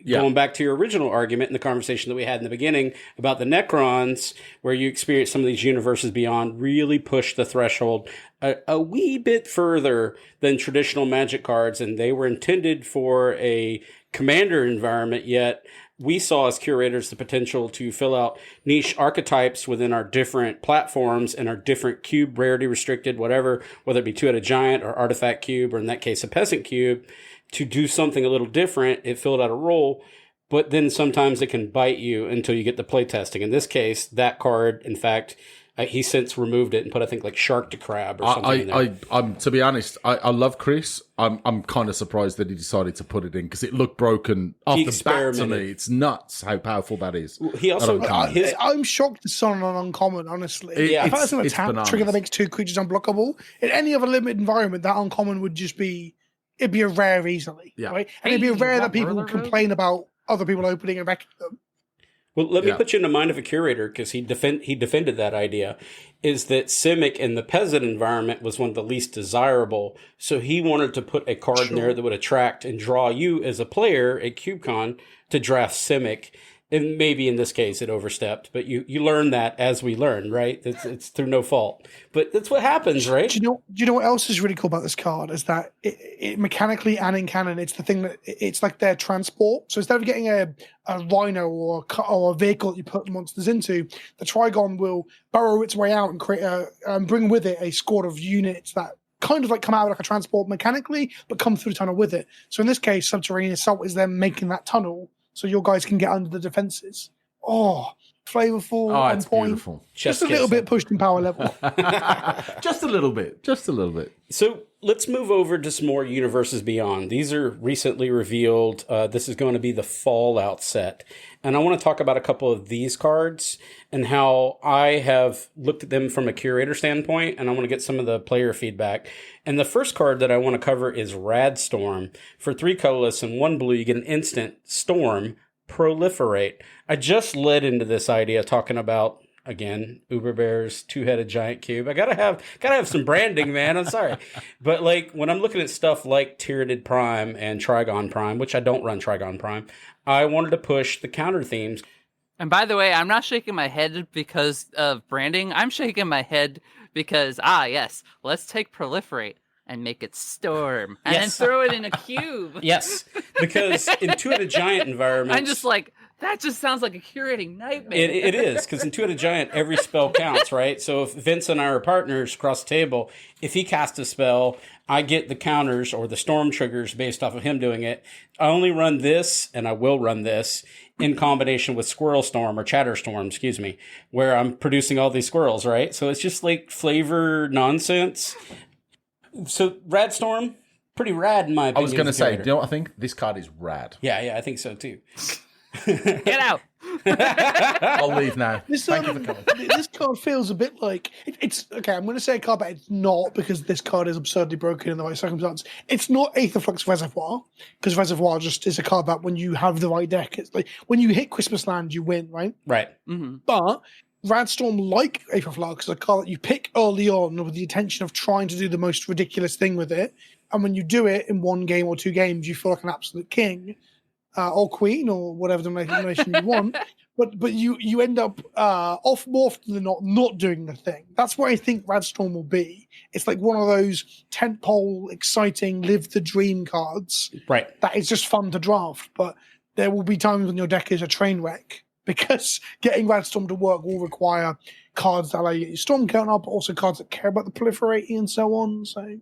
Going back to your original argument in the conversation that we had in the beginning about the Necrons, where you experience some of these Universes Beyond really push the threshold a wee bit further than traditional Magic cards, and they were intended for a commander environment, yet we saw as curators the potential to fill out niche archetypes within our different platforms and our different cube rarity restricted, whatever, whether it be 2-headed giant or artifact cube, or in that case, a peasant cube, to do something a little different. It filled out a role, but then sometimes it can bite you until you get the playtesting. In this case, that card, in fact, he since removed it and put, I think, like Shark to Crab or something in there. I'm to be honest, I love Chris. I'm kind of surprised that he decided to put it in because it looked broken off the bat to me. It's nuts how powerful that is. He also, I'm shocked it's on an uncommon, honestly. Yeah, if that's an attack trigger that makes 2 creatures unblockable, in any other limited environment, that uncommon would just be, it'd be a rare easily, right? And it'd be a rare that people complain about other people opening and wrecking them. Well, let me put you in the mind of a curator, because he defended that idea, is that Simic in the peasant environment was one of the least desirable. So he wanted to put a card in there that would attract and draw you as a player at CubeCon to draft Simic. And maybe in this case it overstepped, but you learn that as we learn, right? It's through no fault. But that's what happens, right? Do you know what else is really cool about this card is that it mechanically and in canon, it's the thing that it's like their transport. So instead of getting a rhino or a vehicle that you put monsters into, the Trigon will burrow its way out and create and bring with it a squad of units that kind of like come out like a transport mechanically, but come through the tunnel with it. So in this case, Subterranean Assault is them making that tunnel so your guys can get under the defenses. Oh, flavorful, on it's point. Beautiful. Just a little bit pushed in power level. Just a little bit. So let's move over to some more Universes Beyond. These are recently revealed. This is going to be the Fallout set. And I want to talk about a couple of these cards and how I have looked at them from a curator standpoint, and I want to get some of the player feedback. And the first card that I want to cover is Radstorm. For 3 colorless and 1 blue, you get an instant Storm, Proliferate. I just led into this idea talking about, again, Uber Bear's 2-headed giant cube. I gotta have some branding, man. I'm sorry, but like when I'm looking at stuff like Tyranid Prime and Trigon Prime, which I don't run Trigon Prime, I wanted to push the counter themes. And by the way, I'm not shaking my head because of branding. I'm shaking my head because yes, let's take Proliferate and make it Storm, and then throw it in a cube. Yes, because in 2-headed giant environments, I'm just like, that just sounds like a curating nightmare. It is, because in 2-headed giant, every spell counts, right? So if Vince and I are partners across the table, if he casts a spell, I get the counters or the storm triggers based off of him doing it. I only run this, and I will run this, in combination with Squirrel Storm, or Chatter Storm, excuse me, where I'm producing all these squirrels, right? So it's just like flavor nonsense. So Radstorm, pretty rad in my opinion. I was going to say, do you know what I think? This card is rad. Yeah, I think so too. Get out. I'll leave now. Thank you for coming. This card feels a bit like it's okay. I'm going to say a card, but it's not, because this card is absurdly broken in the right circumstance. It's not Aetherflux Reservoir, because Reservoir just is a card that when you have the right deck, it's like when you hit Christmas Land, you win, right? Right. Mm-hmm. But Radstorm, like Aetherflux, is a card that you pick early on with the intention of trying to do the most ridiculous thing with it, and when you do it in 1 game or 2 games, you feel like an absolute king. Or queen, or whatever denomination you want, but you end up more often than not doing the thing. That's what I think Radstorm will be. It's like one of those tentpole, exciting, live the dream cards. Right. That is just fun to draft, but there will be times when your deck is a train wreck, because getting Radstorm to work will require cards that allow you to get your storm count up, but also cards that care about the proliferating and so on. So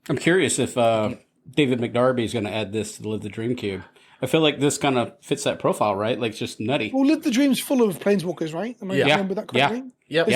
I'm curious if David McDarby is going to add this to the Live the Dream Cube. I feel like this kind of fits that profile, right? Like, just nutty. Well, Live the Dream's full of planeswalkers, right? Am I remember that correctly? Yep.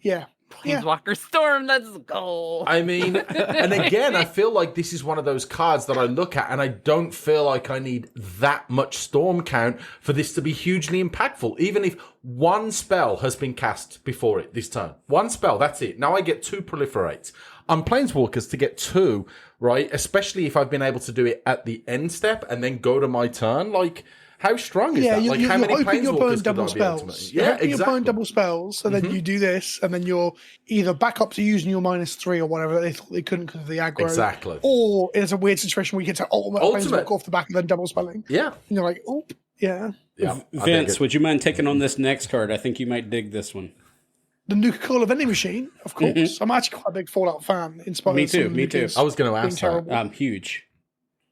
Yeah. Planeswalker Storm, let's go. I mean, and again, I feel like this is one of those cards that I look at and I don't feel like I need that much storm count for this to be hugely impactful. Even if 1 spell has been cast before it this turn. 1 spell, that's it. Now I get 2 proliferates. I'm Planeswalkers to get 2, right? Especially if I've been able to do it at the end step and then go to my turn. Like, how strong is that? Like, how many Planeswalkers could I be able to make? Yeah, exactly. You're burning double spells, and then you do this, and then you're either back up to using your -3 or whatever they thought they couldn't because of the aggro. Exactly. Or it's a weird situation where you get to ultimate Planeswalk off the back and then double spelling. Yeah. And you're like, oh, yeah. Vince, would you mind taking on this next card? I think you might dig this one. The Nuka-Cola vending machine, of course. Mm-hmm. I'm actually quite a big Fallout fan. Me too. I was going to ask that. I'm huge.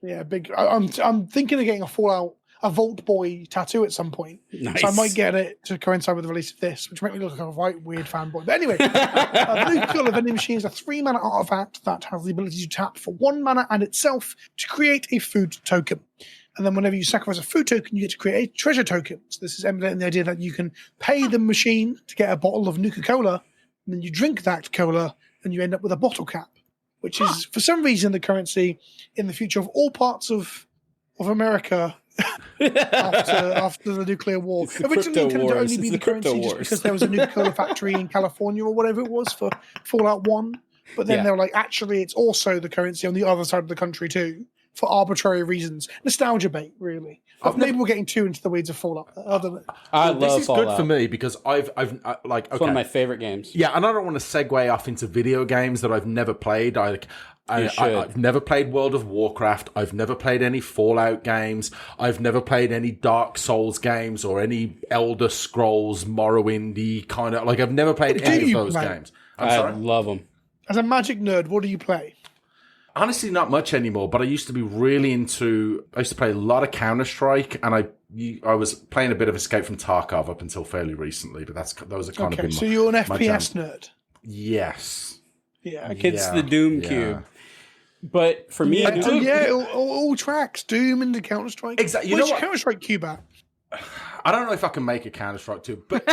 Yeah, big. I'm thinking of getting a Vault Boy tattoo at some point. Nice. So I might get it to coincide with the release of this, which make me look like a right weird fanboy. But anyway, the Nuka-Cola vending machine is a 3-mana artifact that has the ability to tap for 1 mana and itself to create a food token. And then whenever you sacrifice a food token, you get to create a treasure token. So this is emulating the idea that you can pay the machine to get a bottle of Nuka-Cola, and then you drink that cola, and you end up with a bottle cap, which is, for some reason, the currency in the future of all parts of America after the nuclear war. Originally intended to only be the currency just because there was a Nuka-Cola factory in California or whatever it was for Fallout 1. But then they were like, actually, it's also the currency on the other side of the country too, for arbitrary reasons. Nostalgia bait, really. But maybe we're getting too into the weeds of Fallout. I love this is Fallout. good for me because I've like, okay. It's one of my favorite games. Yeah, and I don't want to segue off into video games that I've never played. I've never played World of Warcraft. I've never played any Fallout games. I've never played any Dark Souls games or any Elder Scrolls, Morrowindy kind of. Like, I've never played any of those games. I love them. As a Magic nerd, what do you play? Honestly, not much anymore, but I used to be really into... I used to play a lot of Counter-Strike, and I was playing a bit of Escape from Tarkov up until fairly recently, but those are kind of been so you're an FPS nerd? Yes. Yeah. It's the Doom Cube. But for me... all tracks. Doom into Counter-Strike. Exactly. Where's your Counter-Strike cube at? I don't know if I can make a Counter-Strike 2, but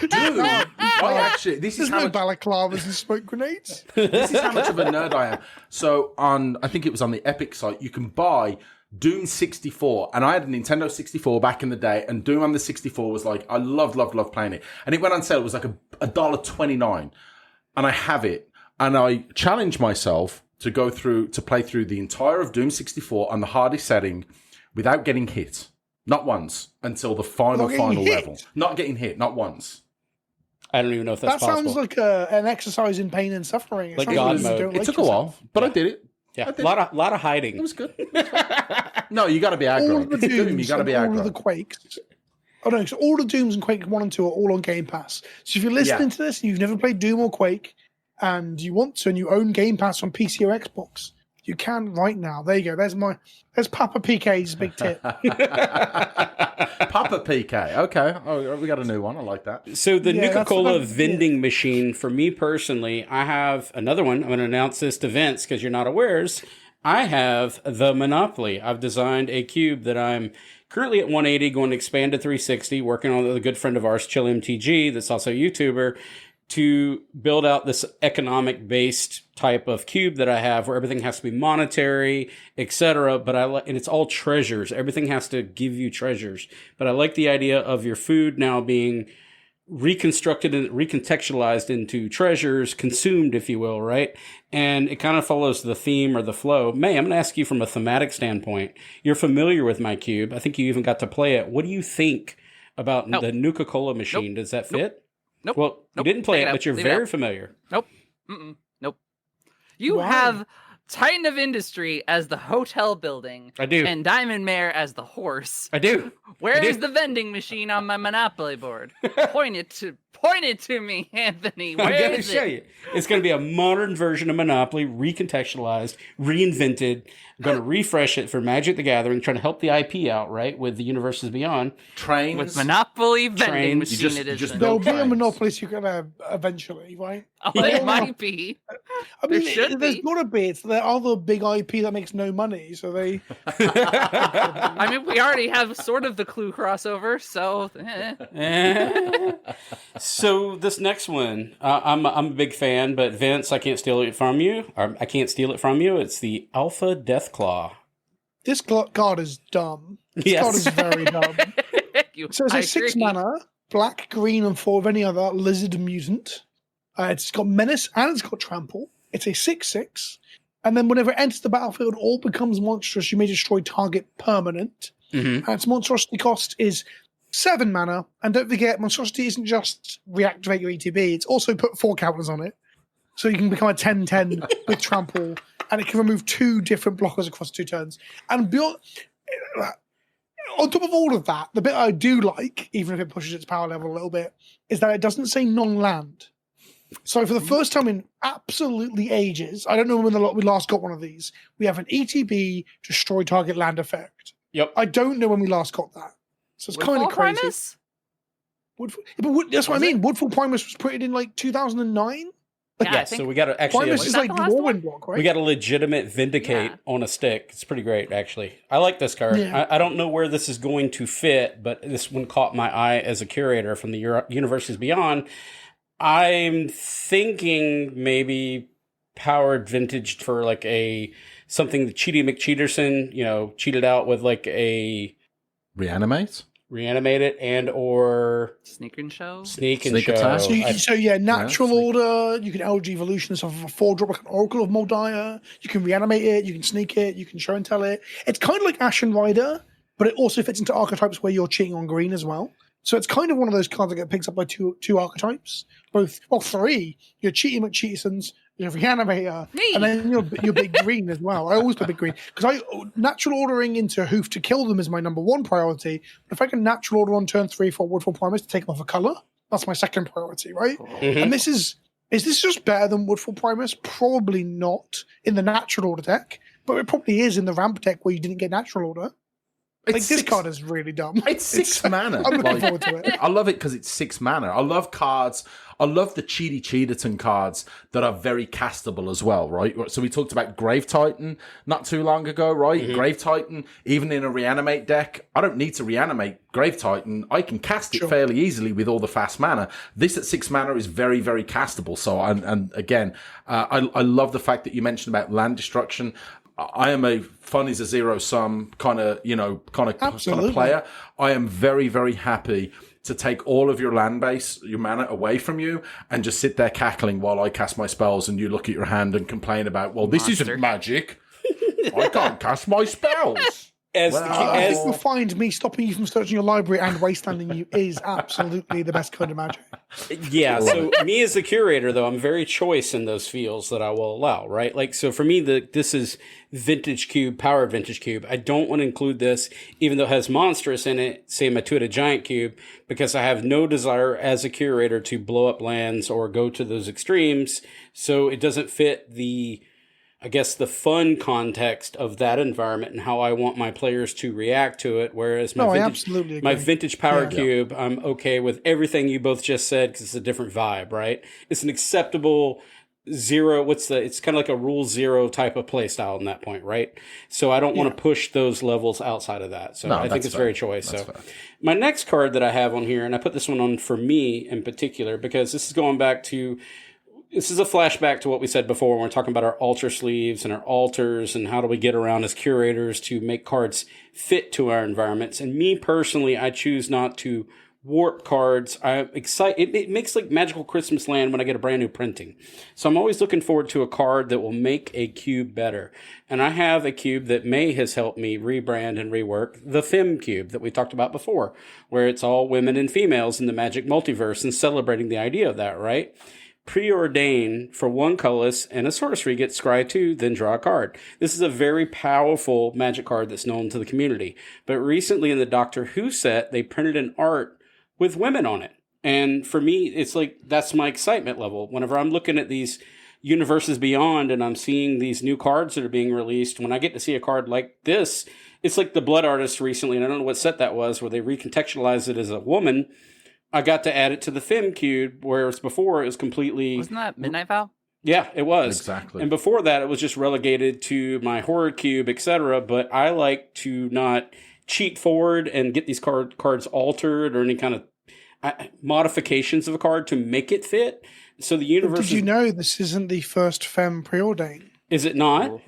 dude, I actually, this There's is how no much, balaclavas and smoke grenades. this is how much of a nerd I am. So I think it was on the Epic site, you can buy Doom 64, and I had a Nintendo 64 back in the day, and Doom on the 64 was like, I loved playing it. And it went on sale, it was like $1.29, and I have it. And I challenged myself to play through the entire of Doom 64 on the hardest setting without getting hit. Not once, until the final level. Not getting hit, not once. I don't even know if that's That possible. sounds like an exercise in pain and suffering. Like sounds God you mode. don't It like took a while, yourself. but I did it. Yeah, I did a lot of hiding. It was good. No, you got to be All aggro. of the If you're Doom, you Dooms got to and be all of the aggro. Quakes. Oh no, so all the Dooms and Quake 1 and 2 are all on Game Pass. So if you're listening to this and you've never played Doom or Quake and you want to and you own Game Pass on PC or Xbox, you can right now. There you go. There's Papa PK's big tip. Papa PK. Okay. Oh, we got a new one. I like that. So the Yeah, Nuka-Cola that's what vending machine, for me personally, I have another one. I'm going to announce this to Vince because you're not awares. I have the Monopoly. I've designed a cube that I'm currently at 180, going to expand to 360, working on with a good friend of ours, ChillMTG, that's also a YouTuber, to build out this economic-based type of cube that I have where everything has to be monetary, etc. But and it's all treasures. Everything has to give you treasures. But I like the idea of your food now being reconstructed and recontextualized into treasures, consumed, if you will, right? And it kind of follows the theme or the flow. May, I'm going to ask you from a thematic standpoint. You're familiar with my cube. I think you even got to play it. What do you think about the Nuka-Cola machine? Does that fit? Nope. Well, you didn't play it, but you're very familiar. Nope. Nope. You have Titan of Industry as the hotel building. I do. And Diamond Mare as the horse. I do. Where is the vending machine on my Monopoly board? Point it to me, Anthony. Where I'm going to is show it? you. It's going to be a modern version of Monopoly, recontextualized, reinvented. I'm going to refresh it for Magic the Gathering, trying to help the IP out, right, with the Universes Beyond. Trains. With Monopoly vending Trains. machine You just edition. There'll build be a trains. Monopoly so you're gonna eventually, right? Oh, it might be. I mean, There should there's be. got to be. It's the other big IP that makes no money, so they. I mean, we already have sort of the Clue crossover, so. So this next one, I'm a big fan, but Vince, I can't steal it from you. Or I can't steal it from you. It's the Alpha Deathclaw. This card is dumb. This Yes. card is very dumb. So it's I a 6 agree. mana, black, green, and 4 of any other lizard mutant. It's got menace and it's got trample. It's a 6/6. And then whenever it enters the battlefield, all becomes monstrous. You may destroy target permanent. Mm-hmm. And its monstrosity cost is 7 mana. And don't forget, monstrosity isn't just reactivate your ETB, it's also put 4 counters on it. So you can become a 10/10 with trample, and it can remove 2 different blockers across 2 turns. And beyond, on top of all of that, the bit I do like, even if it pushes its power level a little bit, is that it doesn't say non-land. So for the first time in absolutely ages, I don't know when we last got one of these, we have an ETB destroy target land effect. Yep. I don't know when we last got that. So it's kind of Woodfall crazy. Primus? That's what I mean. Woodfall Primus was put in like 2009. Yeah, I Yeah, think so we got to actually. Primus is that like the the last one? Warwind block, right? We got a legitimate Vindicate Yeah. on a stick. It's pretty great, actually. I like this card. Yeah. I don't know where this is going to fit, but this one caught my eye as a curator from the Universes Beyond. I'm thinking maybe powered vintage for like something that Cheaty McCheaterson, cheated out with like a Reanimate? reanimate it and or Sneak and Show? sneak and Sneak show. attack. So natural Yeah, order. You can LG evolution this off of a 4-drop like an Oracle of Moldiah. You can reanimate it. You can sneak it. You can show and tell it. It's kind of like Ashen Rider, but it also fits into archetypes where you're cheating on green as well. So it's kind of one of those cards that get picked up by two archetypes. 3. You're cheating with Cheatersons, you're Reanimator, Me. and then you're big green as well. I always play big green because natural ordering into Hoof to kill them is my number 1 priority. But if I can natural order on turn 3 for Woodfall Primus to take them off a color, that's my second priority, right? Mhm. And is this just better than Woodfall Primus? Probably not in the natural order deck, but it probably is in the ramp deck where you didn't get natural order. Like, this card is really dumb. It's 6 mana. I'm looking forward to it. I love it because it's 6 mana. I love cards. I love the Cheaterton cards that are very castable as well, right? So we talked about Grave Titan not too long ago, right? Grave Titan, even in a reanimate deck, I don't need to reanimate Grave Titan. I can cast it fairly easily with all the fast mana. This at 6 mana is very, very castable. So, and again, I love the fact that you mentioned about land destruction. I am a fun is a zero sum kind of player. I am very, very happy to take all of your land base, your mana away from you, and just sit there cackling while I cast my spells, and you look at your hand and complain about, well, this isn't magic. I can't cast my spells. I think you'll find me stopping you from searching your library and wastelanding you is absolutely the best kind of magic. Yeah, so me as a curator, though, I'm very choice in those fields that I will allow, right? Like, so for me, this is Vintage Cube, Powered Vintage Cube. I don't want to include this, even though it has monstrous in it, say Matuta Giant Cube, because I have no desire as a curator to blow up lands or go to those extremes, so it doesn't fit the fun context of that environment and how I want my players to react to it. Whereas my vintage power cube, I'm okay with everything you both just said because it's a different vibe, right? It's an acceptable zero. It's kind of like a rule zero type of play style in that point, right? So I don't want to push those levels outside of that. So I think it's very choice. That's fair. My next card that I have on here, and I put this one on for me in particular, because this is going back to, this is a flashback to what we said before when we're talking about our altar sleeves and our altars and how do we get around as curators to make cards fit to our environments. And me personally, I choose not to warp cards. I'm excited. It makes like magical Christmas land when I get a brand new printing. So I'm always looking forward to a card that will make a cube better. And I have a cube that May has helped me rebrand and rework, the Fem cube that we talked about before, where it's all women and females in the magic multiverse and celebrating the idea of that, right? Preordain for 1 colorless and a sorcery, get scry 2, then draw a card. This is a very powerful magic card that's known to the community. But recently in the Doctor Who set, they printed an art with women on it. And for me, it's like, that's my excitement level. Whenever I'm looking at these universes beyond and I'm seeing these new cards that are being released, when I get to see a card like this, it's like the Blood Artist recently, and I don't know what set that was, where they recontextualized it as a woman. I got to add it to the Fem cube, whereas before it was completely... Wasn't that Midnight Vow? Yeah, it was. Exactly. And before that, it was just relegated to my horror cube, etc. But I like to not cheat forward and get these cards altered or any kind of modifications of a card to make it fit. So the universe... Did you know this isn't the first Fem preordain? Is it not?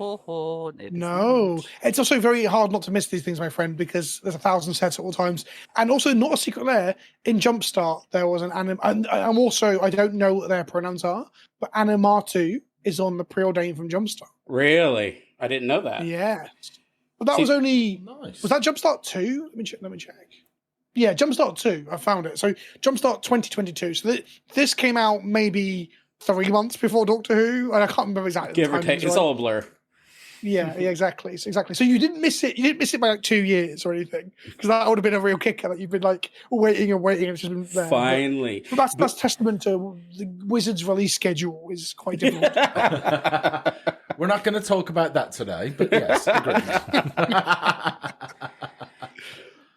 No. It's also very hard not to miss these things, my friend, because there's 1,000 sets at all times. And also, not a secret there, in Jumpstart, there was an anim... I'm also, I don't know what their pronouns are, but Animatu is on the preordain from Jumpstart. Really? I didn't know that. Yeah. But that was only... Nice. Was that Jumpstart 2? Let me check. Yeah, Jumpstart 2. I found it. So, Jumpstart 2022. So, this came out maybe 3 months before Doctor Who, and I can't remember exactly. Give or take, it's all a blur. Yeah, exactly. So you didn't miss it. You didn't miss it by like 2 years or anything, because that would have been a real kicker that you've been like waiting and waiting, and it's just been there. Finally, but that's testament to the Wizards' release schedule is quite difficult. We're not going to talk about that today, but yes, agreed.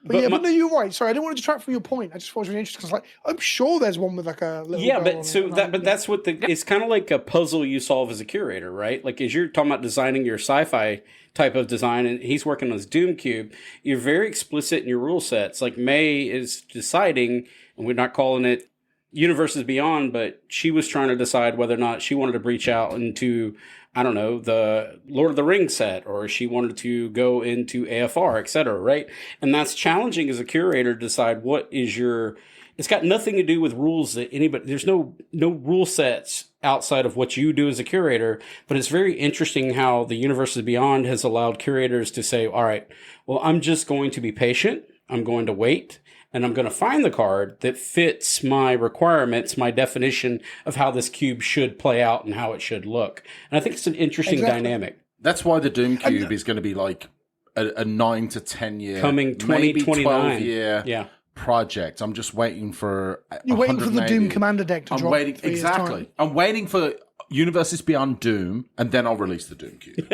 But no, you're right. Sorry, I didn't want to detract from your point. I just thought it was really interesting because, I'm sure there's one with like a little. Yeah, but that's what it's kind of like a puzzle you solve as a curator, right? Like as you're talking about designing your sci-fi type of design, and he's working on his Doom Cube. You're very explicit in your rule sets. Like May is deciding, and we're not calling it Universes Beyond, but she was trying to decide whether or not she wanted to breach out into, I don't know, the Lord of the Rings set, or she wanted to go into AFR, etc., right? And that's challenging as a curator to decide what is your... It's got nothing to do with rules that anybody... There's no rule sets outside of what you do as a curator, but it's very interesting how the Universes Beyond has allowed curators to say, all right, well, I'm just going to be patient, I'm going to wait, and I'm going to find the card that fits my requirements, my definition of how this cube should play out and how it should look. And I think it's an interesting dynamic. That's why the Doom Cube is going to be like a 9 to 10 year, coming 2029 year project. I'm just waiting for. You're waiting for the Doom Commander deck to drop. Exactly. I'm waiting for Universes Beyond Doom, and then I'll release the Doom Cube.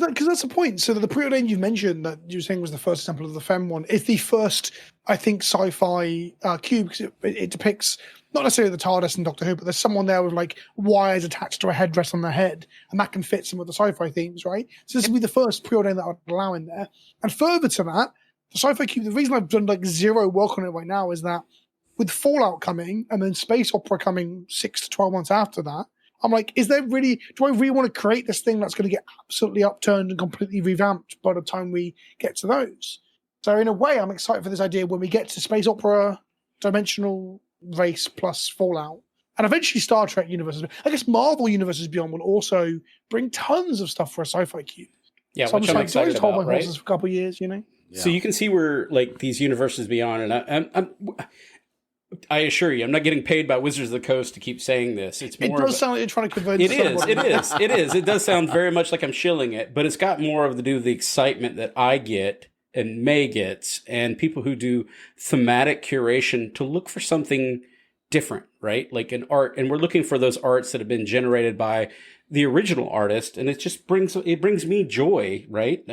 because that's the point. So the preordained you mentioned that you were saying was the first example of the Fem one. It's the first, I think, sci-fi cube because it depicts not necessarily the TARDIS and Doctor Who, but there's someone there with like wires attached to a headdress on their head, and that can fit some of the sci-fi themes, right? So this will be the first preordained that I would allow in there. And further to that, the sci-fi cube. The reason I've done like zero work on it right now is that with Fallout coming and then space opera coming 6 to 12 months after that. I'm like, do I really want to create this thing that's going to get absolutely upturned and completely revamped by the time we get to those? So in a way, I'm excited for this idea when we get to space opera, dimensional race plus Fallout, and eventually Star Trek universes. I guess Marvel Universes Beyond will also bring tons of stuff for a sci-fi cube. Yeah, so which I'm excited just hold about, my right? horses for a couple of years, you know? Yeah. So you can see where like these universes beyond, and I assure you, I'm not getting paid by Wizards of the Coast to keep saying this. It's more. It does sound like you're trying to convince. It is. It does sound very much like I'm shilling it, but it's got more of to do with the excitement that I get and May gets, and people who do thematic curation to look for something different, right? Like an art, and we're looking for those arts that have been generated by the original artist, and it just brings me joy, right?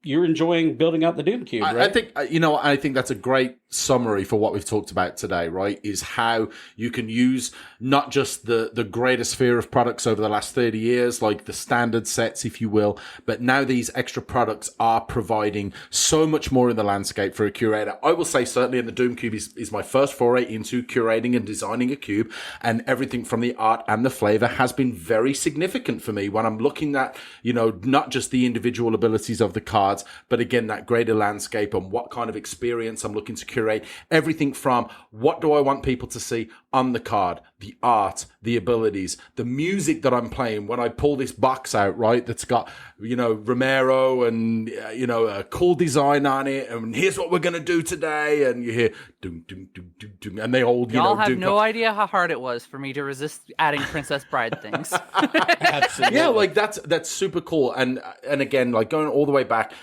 You're enjoying building out the Doom Cube, right? I think, I think that's a great summary for what we've talked about today, right? Is how you can use not just the greater sphere of products over the last 30 years, like the standard sets, if you will, but now these extra products are providing so much more in the landscape for a curator. I will say certainly in the Doom Cube is my first foray into curating and designing a cube, and everything from the art and the flavor has been very significant for me when I'm looking at, not just the individual abilities of the cards, but again, that greater landscape and what kind of experience I'm looking to curate. Everything from what do I want people to see on the card, the art, the abilities, the music that I'm playing when I pull this box out, right? That's got, Romero and, a cool design on it. And here's what we're going to do today. And you hear, doom, doom, doom, doom, doom. And they all, Y'all have no idea how hard it was for me to resist adding Princess Bride things. Absolutely. Yeah, like that's super cool. And again, like going all the way back,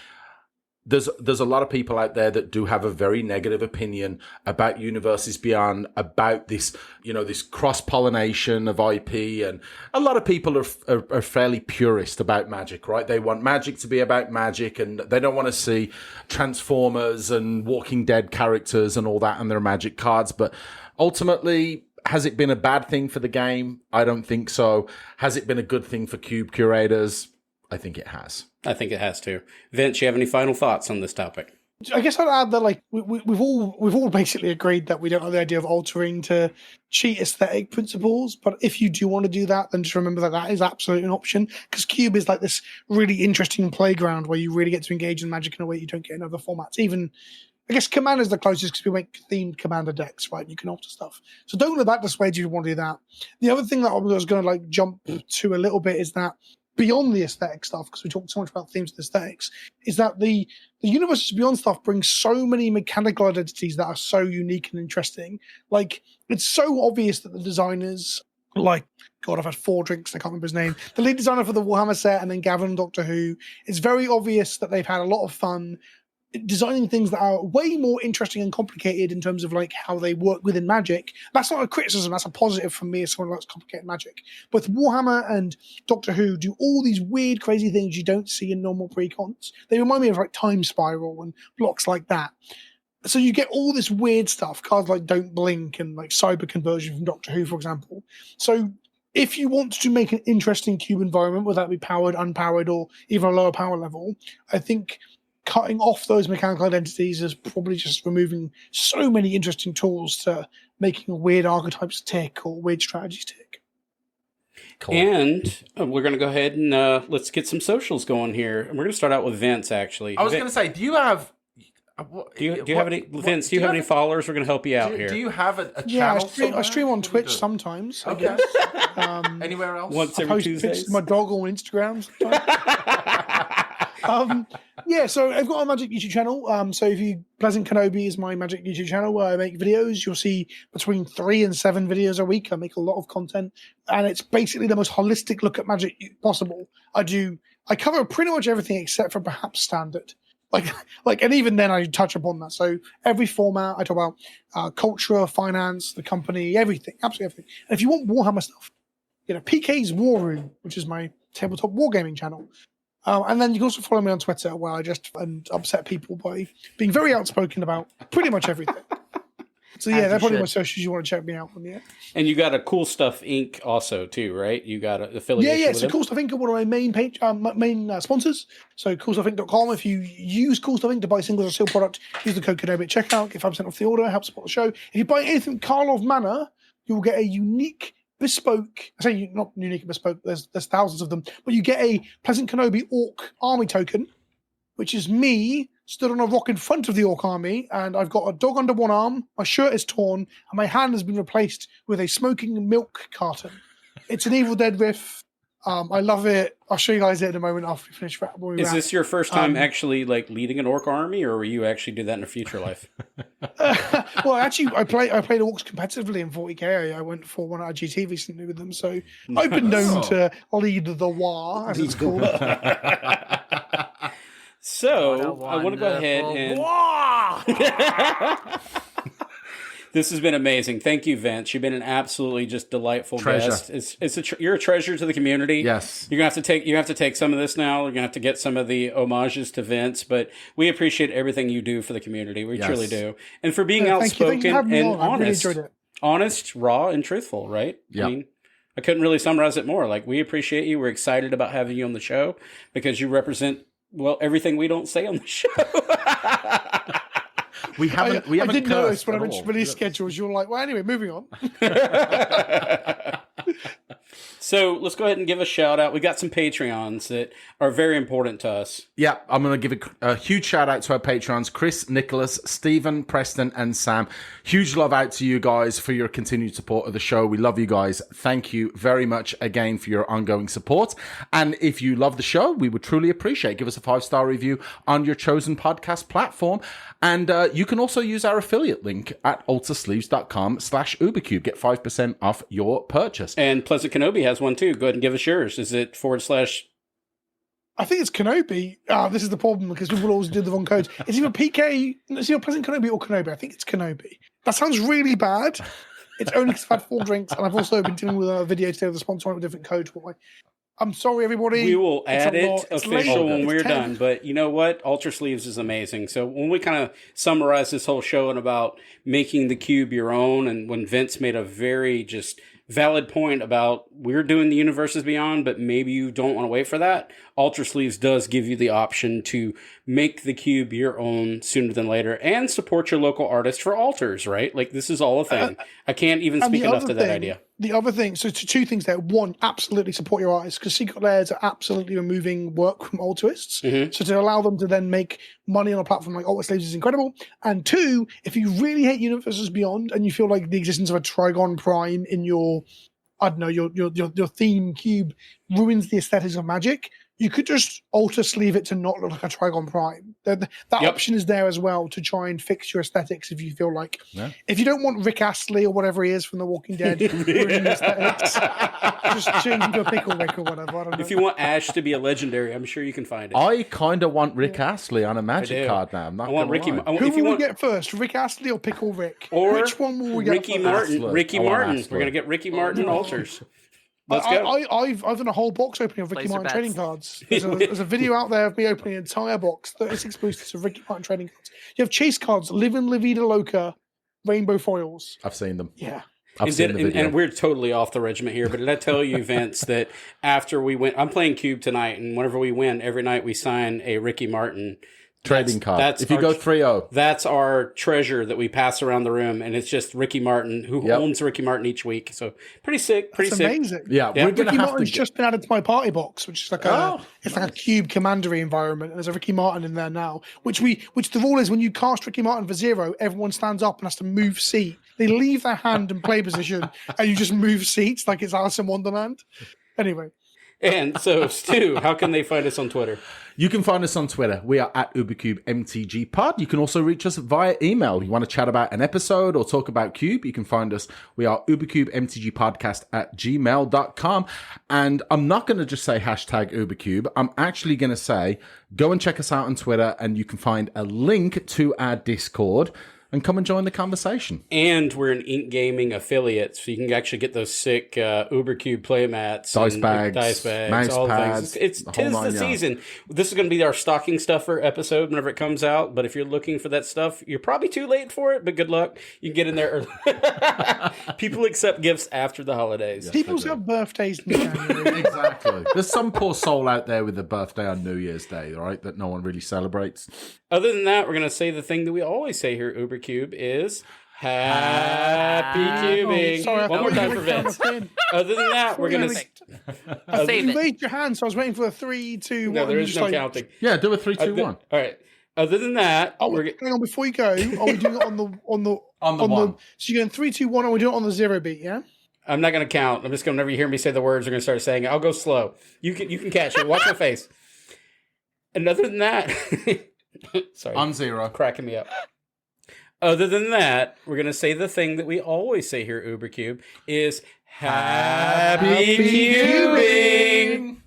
there's a lot of people out there that do have a very negative opinion about Universes Beyond, about this, this cross-pollination of IP. And a lot of people are fairly purist about Magic, right? They want Magic to be about Magic, and they don't want to see Transformers and Walking Dead characters and all that on their Magic cards. But ultimately, has it been a bad thing for the game? I don't think so. Has it been a good thing for cube curators? I think it has. I think it has to. Vince, you have any final thoughts on this topic? I guess I'd add that like we've all basically agreed that we don't like the idea of altering to cheat aesthetic principles. But if you do want to do that, then just remember that is absolutely an option, because Cube is like this really interesting playground where you really get to engage in Magic in a way you don't get in other formats. Even I guess Commander is the closest because we make themed Commander decks, right? You can alter stuff. So don't let that dissuade you to want to do that. The other thing that I was going to like jump to a little bit is that beyond the aesthetic stuff, because we talked so much about themes and aesthetics, is that the Universes Beyond stuff brings so many mechanical identities that are so unique and interesting. Like, it's so obvious that the designers, like, God, I've had 4 drinks, I can't remember his name, the lead designer for the Warhammer set, and then Gavin on Doctor Who, it's very obvious that they've had a lot of fun designing things that are way more interesting and complicated in terms of like how they work within Magic. That's not a criticism, that's a positive for me as someone who likes complicated Magic. Both Warhammer and Doctor Who do all these weird, crazy things you don't see in normal precons. They remind me of like Time Spiral and blocks like that. So you get all this weird stuff, cards like Don't Blink and like Cyber Conversion from Doctor Who, for example. So if you want to make an interesting cube environment, whether that be powered, unpowered, or even a lower power level, I think cutting off those mechanical identities is probably just removing so many interesting tools to making weird archetypes tick or weird strategies tick. Cool. And we're going to go ahead and let's get some socials going here. And we're going to start out with Vince, actually. I was going to say, do you have... Do you have any, Vince? Do you have any followers? We're going to help you out here. Do you have a yeah, channel? I stream on Twitch sometimes. I Okay. guess. Anywhere else? Once I every post Tuesdays. pictures of my dog on Instagram sometimes. Yeah, so I've got a Magic YouTube channel. So if you Pleasant Kenobi is my Magic YouTube channel where I make videos. You'll see between 3 and 7 videos a week. I make a lot of content, and it's basically the most holistic look at Magic possible. I cover pretty much everything except for perhaps Standard. And even then I touch upon that. So every format, I talk about culture, finance, the company, everything, absolutely everything. And if you want Warhammer stuff, PK's War Room, which is my tabletop wargaming channel. And then you can also follow me on Twitter, where I just upset people by being very outspoken about pretty much everything. So yeah, they're probably my socials you want to check me out on. Yeah. And you got a Cool Stuff Inc. also too, right? You got an affiliation. Yeah. With So them? Cool Stuff Inc. are one of my main sponsors. So CoolStuffInc.com. If you use Cool Stuff Inc. to buy singles or seal product, use the code Kenobi at checkout. Get 5% off the order. Help support the show. If you buy anything Karlov Manor, you will get a unique bespoke. I say not unique and bespoke. There's thousands of them, but you get a Pleasant Kenobi Orc Army token, which is me stood on a rock in front of the Orc army, and I've got a dog under one arm, my shirt is torn, and my hand has been replaced with a smoking milk carton. It's an Evil Dead riff. I love it. I'll show you guys it in a moment after we finish. Is this your first time actually like leading an Orc army, or will you actually do that in a future life? Well, actually, I played Orcs competitively in 40k. I went for one at GT recently with them, so I've been known to lead the war, as it's called. So I want to go ahead and this has been amazing. Thank you, Vince. You've been an absolutely just delightful guest. You're a treasure to the community. Yes, you're gonna have to take some of this now. You're gonna have to get some of the homages to Vince, but we appreciate everything you do for the community. We truly do, and for being outspoken and honest, honest, raw, and truthful. Right? Yeah. I mean, I couldn't really summarize it more. Like, we appreciate you. We're excited about having you on the show because you represent, well, everything we don't say on the show. I didn't notice when I mentioned release schedules. You were like, well, anyway, moving on. So let's go ahead and give a shout out. We got some Patreons that are very important to us. Yeah, I'm going to give a huge shout out to our Patreons, Chris, Nicholas, Stephen, Preston, and Sam. Huge love out to you guys for your continued support of the show. We love you guys. Thank you very much again for your ongoing support. And if you love the show, we would truly appreciate it. Give us a 5-star review on your chosen podcast platform. And you can also use our affiliate link at altersleeves.com/UberCube. Get 5% off your purchase. And Pleasant Kenobi has one too. Go ahead and give us yours. Is it / I think it's Kenobi. This is the problem because people always do the wrong codes. It's either PK, it's either Pleasant Kenobi or Kenobi. I think it's Kenobi. That sounds really bad. It's only because I've had 4 drinks, and I've also been dealing with a video today with a sponsor with a different code. I'm sorry, everybody. We will add it It's official late. when we're 10. done. But you know what? Ultra Sleeves is amazing. So when we kind of summarize this whole show and about making the cube your own, and when Vince made a very just valid point about we're doing the Universes Beyond, but maybe you don't want to wait for that, Ultra Sleeves does give you the option to make the cube your own sooner than later and support your local artist for altars, right? Like, this is all a thing. I can't even speak enough to that idea. The other thing, so 2 things there. One, absolutely support your artists, because Secret Lairs are absolutely removing work from altruists. Mm-hmm. So to allow them to then make money on a platform like Ultra Slaves is incredible. And 2, if you really hate Universes Beyond and you feel like the existence of a Trigon Prime in your, I don't know, your theme cube ruins the aesthetics of Magic, you could just alter sleeve it to not look like a Trigon Prime. That option is there as well to try and fix your aesthetics if you feel like. Yeah. If you don't want Rick Astley or whatever he is from The Walking Dead ruining aesthetics, just change him to a Pickle Rick or whatever. I don't know. If you want Ash to be a legendary, I'm sure you can find it. I kind of want Rick Astley on a Magic card now. I'm not going to lie. Who will we get first, Rick Astley or Pickle Rick? Or which one will we get Ricky first? Martin. Ricky Martin. We're going to get Ricky Martin altars. Let's go. I've done a whole box opening of Ricky Martin trading cards. There's a video out there of me opening an entire box, 36 boosters of Ricky Martin trading cards. You have chase cards, Live in La Vida Loca, rainbow foils. I've seen them. Yeah. I've seen the video. And we're totally off the regiment here, but did I tell you, Vince, that after we win, I'm playing Cube tonight, and whenever we win, every night we sign a Ricky Martin trading card. If you go 3-0. That's our treasure that we pass around the room, and it's just Ricky Martin, who owns Ricky Martin each week. So pretty sick, pretty sick. Amazing. Yeah, we're Ricky Martin's just been added to my party box, which is like a cube commandery environment, and there's a Ricky Martin in there now. Which the rule is when you cast Ricky Martin for 0, everyone stands up and has to move seat. They leave their hand in play position, and you just move seats like it's Alice in Wonderland. Anyway. And so, Stu, how can they find us on Twitter? You can find us on Twitter. We are at UberCubeMTGPod. You can also reach us via email. You want to chat about an episode or talk about Cube, you can find us. We are UberCubeMTGPodcast@gmail.com. And I'm not going to just say hashtag UberCube. I'm actually going to say go and check us out on Twitter, and you can find a link to our Discord and come and join the conversation. And we're an Ink Gaming affiliate, so you can actually get those sick UberCube playmats, Dice and bags, mouse all the pads, things. It's the whole tis the nine yards. season. This is going to be our stocking stuffer episode whenever it comes out. But if you're looking for that stuff, you're probably too late for it. But good luck. You can get in there early. People accept gifts after the holidays. People's have birthdays in January. Exactly. There's some poor soul out there with a birthday on New Year's Day, right? That no one really celebrates. Other than that, we're going to say the thing that we always say here at UberCube is Happy Cubing. Oh, sorry, I One more thought time you for were down Vince. the pin. Other than that, we're going to... Save You it. raised your hand, so I was waiting for a 3, 2, 1. No, there and is you no just like- counting. Yeah, do a 3, 2, 1. All right. Other than that, Oh, we're... hang on, before you go, are we doing it on the On the one. so you're going 3, 2, 1, and we're doing it on the 0 beat, yeah? I'm not going to count. I'm just going to, whenever you hear me say the words, we're going to start saying it. I'll go slow. You can catch it. Watch my face. And other than that, sorry, On 0. cracking me up. Other than that, we're going to say the thing that we always say here at UberCube is Happy Cubing.